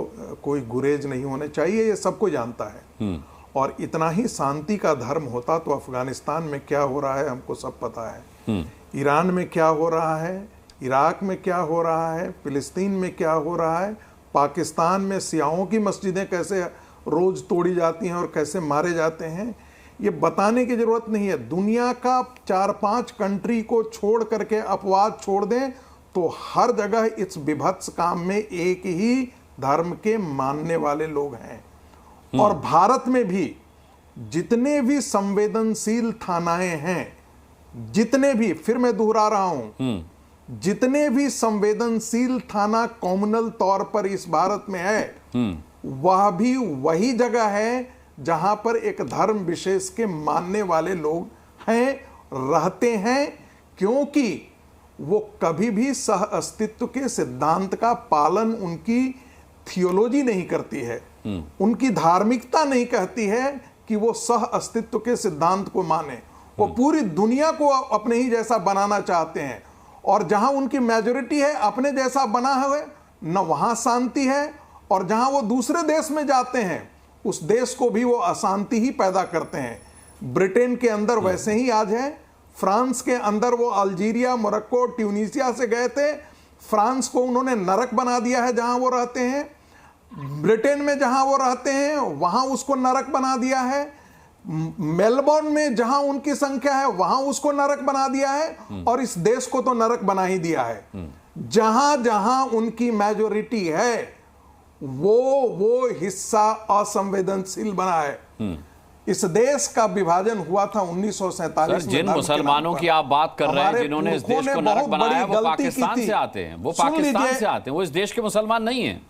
कोई गुरेज नहीं होने चाहिए, ये सबको जानता है। और इतना ही शांति का धर्म होता तो अफगानिस्तान में क्या हो रहा है हमको सब पता है, ईरान में क्या हो रहा है, इराक में क्या हो रहा है, फिलिस्तीन में क्या हो रहा है, पाकिस्तान में सियाओं की मस्जिदें कैसे रोज तोड़ी जाती हैं और कैसे मारे जाते हैं, ये बताने की जरूरत नहीं है। दुनिया का 4-5 कंट्री को छोड़ करके अपवाद छोड़ दें तो हर जगह इस विभत्स काम में एक ही धर्म के मानने वाले लोग हैं। और भारत में भी जितने भी संवेदनशील थानाएं हैं, जितने भी, फिर मैं दोहरा रहा हूं, जितने भी संवेदनशील थाना कॉम्युनल तौर पर इस भारत में है, वह भी वही जगह है जहां पर एक धर्म विशेष के मानने वाले लोग हैं, रहते हैं, क्योंकि वो कभी भी सह अस्तित्व के सिद्धांत का पालन उनकी थियोलॉजी नहीं करती है, उनकी धार्मिकता नहीं कहती है कि वो सह अस्तित्व के सिद्धांत को माने। वो पूरी दुनिया को अपने ही जैसा बनाना चाहते हैं, और जहां उनकी मेजॉरिटी है अपने जैसा बना हुआ, न वहां शांति है, और जहां वो दूसरे देश में जाते हैं उस देश को भी वो अशांति ही पैदा करते हैं। ब्रिटेन के अंदर वैसे ही आज है, फ्रांस के अंदर वो अल्जीरिया, मोरक्को, ट्यूनीसिया से गए थे, फ्रांस को उन्होंने नरक बना दिया है जहां वो रहते हैं। ब्रिटेन में जहां वो रहते हैं वहां उसको नरक बना दिया है। मेलबोर्न में जहां उनकी संख्या है वहां उसको नरक बना दिया है और इस देश को तो नरक बना ही दिया है। जहां जहां उनकी मेजोरिटी है वो हिस्सा असंवेदनशील बना है। इस देश का विभाजन हुआ था 1947 में। जिन मुसलमानों की आप बात कर रहे हैं जिन्होंने इस देश को नरक बनाया वो पाकिस्तान से आते हैं, वो पाकिस्तान से आते हैं, वो इस देश के मुसलमान नहीं हैं।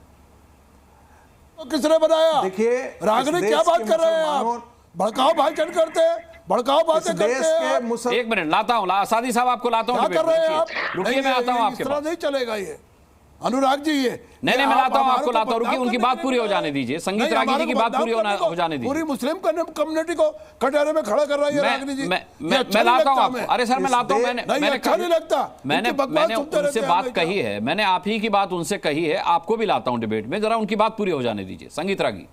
तो किसने बनाया? देखिए रागनी क्या बात कर रहे हैं आप? भड़काओ भाषण करते हैं, भड़काओ बातें करते हैं। एक मिनट लाता हूं, सादी साहब आपको लाता हूं। क्या कर रहे हैं आप? रुकिए मैं आता हूं आपके पास। नहीं चलेगा ये अनुराग जी, ये नहीं मैं लाता हूं आपको, लाता हूं। रुकिए उनकी बात पूरी हो जाने दीजिए। संगीत रागी जी की बात पूरी हो जाने दीजिए। पूरी मुस्लिम कम्युनिटी को कटहरे में खड़ा कर रहा है रागनी जी। मैं लाता हूं आपको। अरे सर मैं लाता हूं। मैंने अच्छा नहीं लगता। मैंने उनसे बात कही है, मैंने आप ही की बात उनसे कही है, आपको भी लाता हूं डिबेट में। जरा उनकी बात पूरी हो जाने दीजिए। संगीत रागी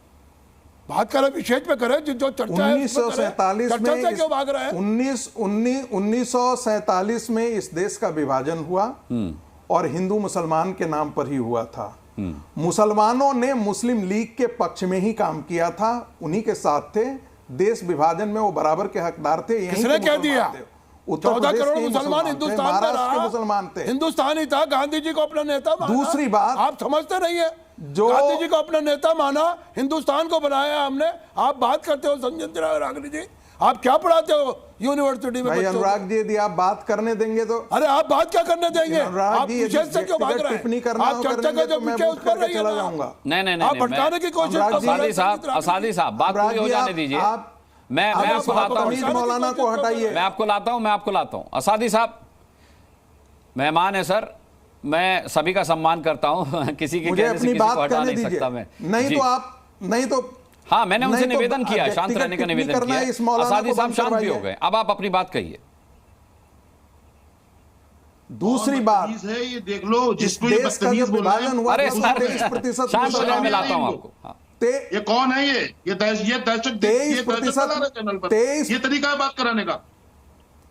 बात करें, विशेष पे करें जो चर्चा है। 1947 में क्यों भाग रहे हैं? 1947 में इस देश का विभाजन हुआ और हिंदू मुसलमान के नाम पर ही हुआ था। मुसलमानों ने मुस्लिम लीग के पक्ष में ही काम किया था, उन्हीं के साथ थे। देश विभाजन में वो बराबर के हकदार थे। किसने कह दिया? 14 करोड़ मुसलमान हिंदुस्तान में रहा, मुसलमान थे, हिंदुस्तान ही था। गांधी जी को अपना नेता माना। दूसरी बात आप समझते नहीं है, जो गांधी जी को अपना नेता माना, हिंदुस्तान को बनाया हमने। आप बात करते हो संजय रागनी जी, आप क्या पढ़ाते हो यूनिवर्सिटी में? अनुराग जी यदि आप बात करने देंगे तो। अरे आप बात क्या करने देंगे? आप विषय से क्यों भाग रहे हैं? आप चर्चा का जो विषय उस पर चला जाऊंगा। नहीं आप भटकाने की कोशिश। असादी साहब बात पूरी हो जाने दीजिए। मैं आपको लाता हूं, मौलाना को हटाइए। मैं आपको लाता हूं। असादी साहब मेहमान है सर, मैं सभी का सम्मान करता हूं। किसी के कहने से किसी को हटा नहीं सकता मैं। नहीं तो हाँ, मैंने उनसे निवेदन किया, शांत रहने का निवेदन किया। असादी साहब शांत भी हो गए। अब आप अपनी बात कहिए। दूसरी बात है, ये देख लो जिसको ये विभाजन हुआ। अरे शांत हो जाए, मैं लाता हूं आपको। ये कौन है? ये दहशत 23% ये तरीका है बात कराने का।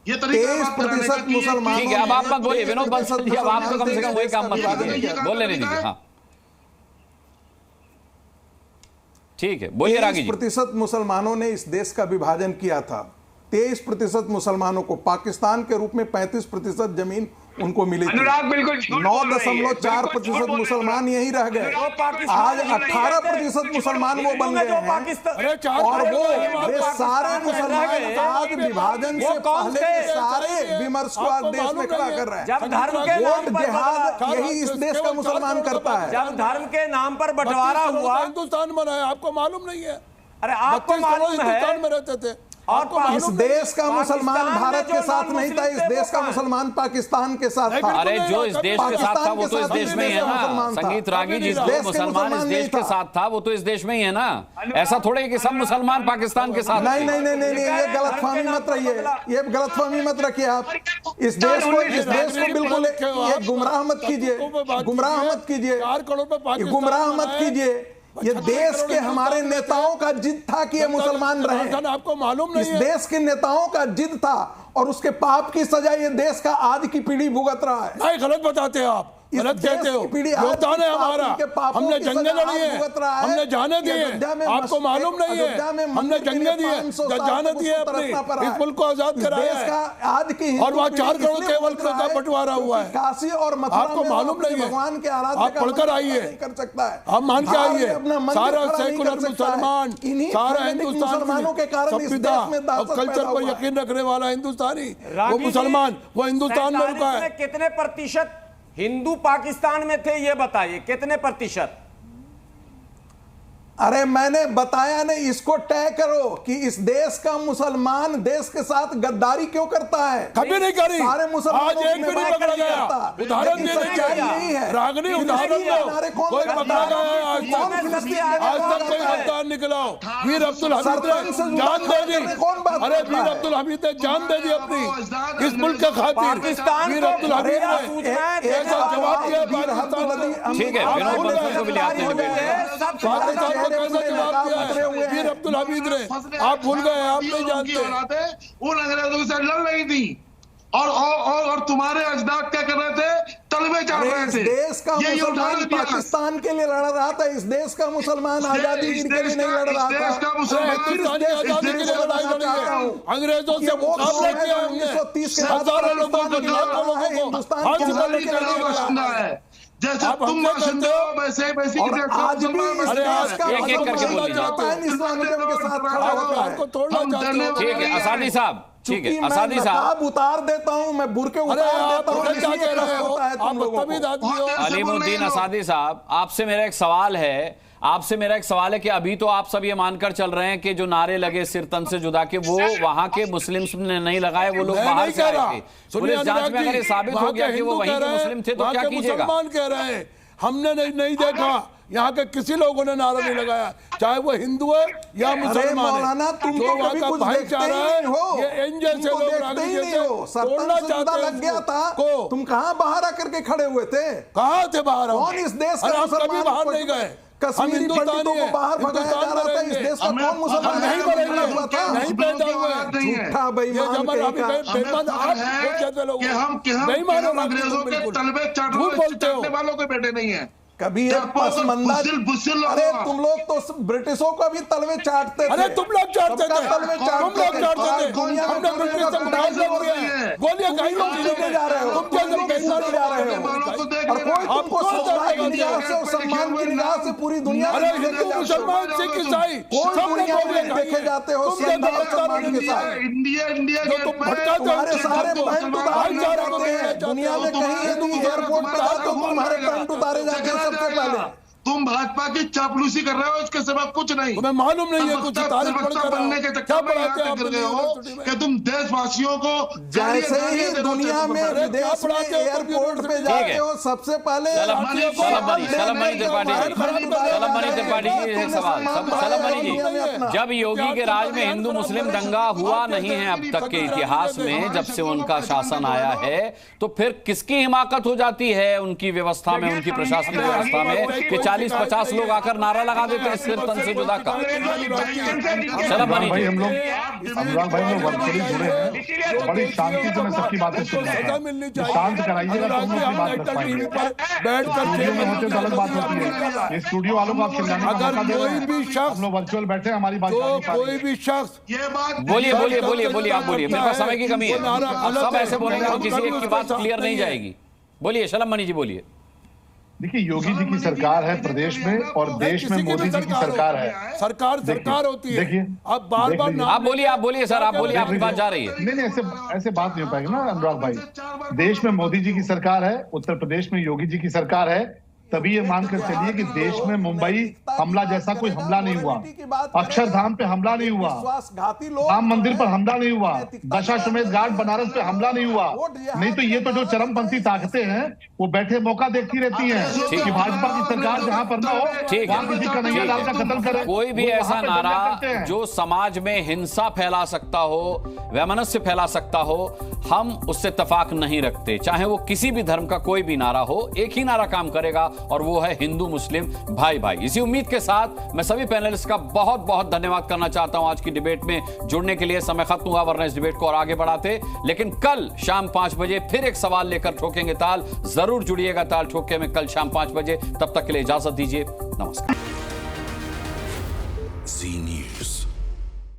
ये 23% मुसलमान। ठीक है, अब आप मत बोलिए विनोद बंसल जी, अब आप तो कम से कम वही काम मत कीजिए, बोल लेने दीजिए। हाँ ठीक है, बोलिए रागी जी। 23% मुसलमानों ने इस देश का विभाजन किया था। 23% मुसलमानों को पाकिस्तान के रूप में 35% जमीन उनको मिली थी। 9.4% मुसलमान यही रह गए। आज 18% मुसलमान वो बन गए हैं और वो सारे मुसलमान आज विभाजन से पहले के सारे विमर्श को आज देश में खड़ा कर रहे हैं। जब धर्म के नाम पर जिहाद यही इस देश का मुसलमान करता है। जब धर्म के नाम पर बंटवारा हुआ, हिंदुस्तान बनाया, आपको मालूम नहीं है? अरे आपको मालूम है हिंदुस्तान में रहते थे। और इस देश का मुसलमान भारत के साथ नहीं था, इस देश का मुसलमान पाकिस्तान के साथ था। अरे जो इस देश के साथ था वो तो इस देश में ही है ना। संगीत रागी जी, जो मुसलमान इस देश के साथ था वो तो इस देश में ही है ना। ऐसा थोड़े कि सब मुसलमान पाकिस्तान के साथ। नहीं, ये गलतफहमी मत रहिए, ये गलतफहमी मत रखिए आप। इस देश को बिल्कुल ये गुमराह मत कीजिए, गुमराह मत कीजिए। ये देश के हमारे नेताओं का जिद था कि ये मुसलमान रहे। आपको मालूम नहीं? इस देश के नेताओं का जिद था और उसके पाप की सजा ये देश का आज की पीढ़ी भुगत रहा है। नहीं, गलत बताते हैं आप, गलत कहते हो। योगदान है हमारा, हमने जंगे लड़ी है, हमने जाने दिए। आपको मालूम नहीं है, हमने जंगे दिए, जाने दिए, अपने इस मुल्क को आजाद कराया है। आज की और वहाँ 4 करोड़ केवल का बंटवारा हुआ है। काशी और मथुरा आपको मालूम नहीं है? भगवान के आराधना आप पढ़कर आइए, कर सकता है। आप मान के आइए। सारा सेकुलर मुसलमान, सारा हिंदुस्तान संविधा और कल्चर पर यकीन रखने वाला हिंदुस्तानी, वो मुसलमान, वो हिंदुस्तान में रुका है। कितने प्रतिशत हिंदू पाकिस्तान में थे, ये बताइए कितने प्रतिशत? अरे मैंने बताया नहीं, इसको तय करो कि इस देश का मुसलमान देश के साथ गद्दारी क्यों करता है। कभी नहीं करी। सारे मुसलमानों आज एक भी नहीं पकड़ा गया। उदाहरण नहीं है रागनी, उदाहरण दो। कोई पकड़ा गया है आज तक कोई गद्दार निकला? वीर अब्दुल हमीद ने जान दे दी। अरे वीर अब्दुल हमीद ने जान दे दी अपनी, इस मुल्क के खातिर। वीर अब्दुल हमीद ने ऐसा जवाब दिया पाकिस्तान। ठीक है, विनोद बंसल को भी ले आते हैं। वीर अब्दुल हमीद ने, आप भूल गए, आप नहीं जानते। उन अंग्रेजों से लड़ रही थी और तुम्हारे अजदाद क्या कर रहे थे? तलवे चाट रहे थे। देश का मुसलमान पाकिस्तान के लिए लड़ रहा था, इस देश का मुसलमान आजादी के लिए नहीं लड़ रहा था। अंग्रेजों से मुकाबला किया 1930 के बाद हिंदुस्तान है। जैसे तुम बाशिंदे हो वैसे आज भी इस देश का ठीक है असादी साहब, ठीक है असादी साहब, उतार देता हूं मैं, बुरके उतार देता हूं। अलीमुद्दीन असादी साहब, आपसे मेरा एक सवाल है कि अभी तो आप सब ये मानकर चल रहे हैं कि जो नारे लगे सिर तन से जुदा के, वो वहां के मुस्लिम्स ने नहीं लगाए, वो लोग बाहर से आए थे। पुलिस जांच में अगर ये साबित हो गया कि वो वहीं के मुस्लिम थे तो क्या कीजिएगा? मुसलमान कह रहे हैं, हमने नहीं देखा, यहाँ के किसी लोगों ने नारा नहीं लगाया, चाहे वो हिंदू है या मुसलमान है। तुम तो कभी कुछ भाईचारा है, ये एंजल से लोग लग गया था, तुम कहाँ बाहर आकर के खड़े हुए थे? कहाँ थे बाहर? कौन इस देश का मुसलमान? बाहर नहीं गए, कश्मीरी पंडितों को बाहर भगाया जा रहा था। इस देश का कौन मुसलमान नहीं पैदा हुए? झूठा बेईमान कि हम अंग्रेजों के तलवे चाटने वालों के बेटे नहीं है। कभी एक पसमंदा, अरे तुम लोग तो ब्रिटिशों को भी तलवे चाटते थे। अरे तुम लोग चाटते थे, तलवे चाटते थे। हमने ब्रिटिश से गोलियां लेके जा रहे हो, तुम जा रहे हो, और कोई तुमको श्रद्धा की निगाह से और सम्मान की निगाह से पूरी दुनिया में हिंदू मुसलमान सिख ईसाई कोई दुनिया में देखे जाते हो श्रद्धा और सम्मान के साथ। तुम्हारे सारे पैंट उतार जाते हैं दुनिया में, कहीं तुम एयरपोर्ट पर आओ तो तुम्हारे पैंट उतारे जाते हैं। सबसे पहले तुम भाजपा की चापलूसी कर रहे हो, इसके सिवा कुछ नहीं। तुम्हें मालूम नहीं है कुछ बनने के चक्कर में यहाँ तक गिर गए हो कि तुम देशवासियों को जैसे ही दुनिया में विदेश में एयरपोर्ट पे जाते हो सबसे पहले जब योगी के राज में हिंदू मुस्लिम दंगा हुआ नहीं है अब तक के इतिहास में, जब से उनका शासन आया है, तो फिर किसकी हिमाकत हो जाती है उनकी व्यवस्था में, उनकी प्रशासनिक व्यवस्था में कि 40-50 लोग आकर नारा लगा देते हैं सिर तन से जुदा का? शलभ मनी भाई, हम लोग अनुराग भाई लोग वर्चुअली जुड़े हैं, बड़ी शांति से मैं सबकी बातें सुन रहा हूं। शांत कराइएगा तो हम लोग बात कर पाएंगे। स्टूडियो में होते तो अलग बात होती है, ये स्टूडियो वालों को आप चिल्लाने का मौका दे रहे हैं। हम लोग वर्चुअल बैठे, हमारी बात कोई भी शख्स ये बात बोलिए आप बोलिए, मेरे पास समय की कमी है, सब ऐसे बोलेंगे तो किसी एक की बात क्लियर नहीं जाएगी। बोलिए शलभ मनी जी, बोलिए। देखिए, योगी जी की सरकार है प्रदेश में और देश में मोदी जी की सरकार है। सरकार होती है। देखिए, अब बार आप बोलिए सर, आप बोलिए, आपकी बात जा रही है। नहीं, ऐसे बात नहीं हो पाएगी ना अनुराग भाई। देश में मोदी जी की सरकार है, उत्तर प्रदेश में योगी जी की सरकार है, तभी ये मानकर चलिए कि देश में मुंबई हमला जैसा कोई हमला नहीं हुआ, अक्षरधाम पे हमला नहीं हुआ, राम मंदिर पर हमला नहीं हुआ, दशाश्वमेध घाट बनारस पे हमला नहीं हुआ। नहीं तो ये तो जो चरमपंथी ताकतें हैं वो बैठे मौका देखती रहती हैं कि भाजपा की सरकार जहां पर ना हो वहां किसी कन्हैया लाल का कत्ल करे। कोई भी ऐसा नारा जो समाज में हिंसा फैला सकता हो, वैमनस्य फैला सकता हो, हम उससे इत्तेफाक नहीं रखते, चाहे वो किसी भी धर्म का कोई भी नारा हो। एक ही नारा काम करेगा और वो है हिंदू मुस्लिम भाई भाई। इसी उम्मीद के साथ मैं सभी पैनलिस्ट का बहुत बहुत धन्यवाद करना चाहता हूं आज की डिबेट में जुड़ने के लिए। समय खत्म हुआ, वरना इस डिबेट को और आगे बढ़ाते, लेकिन कल शाम 5 बजे फिर एक सवाल लेकर ठोकेंगे ताल। जरूर जुड़िएगा ताल ठोके में कल शाम 5 बजे। तब तक के लिए इजाजत दीजिए, नमस्कार। जी न्यूज़।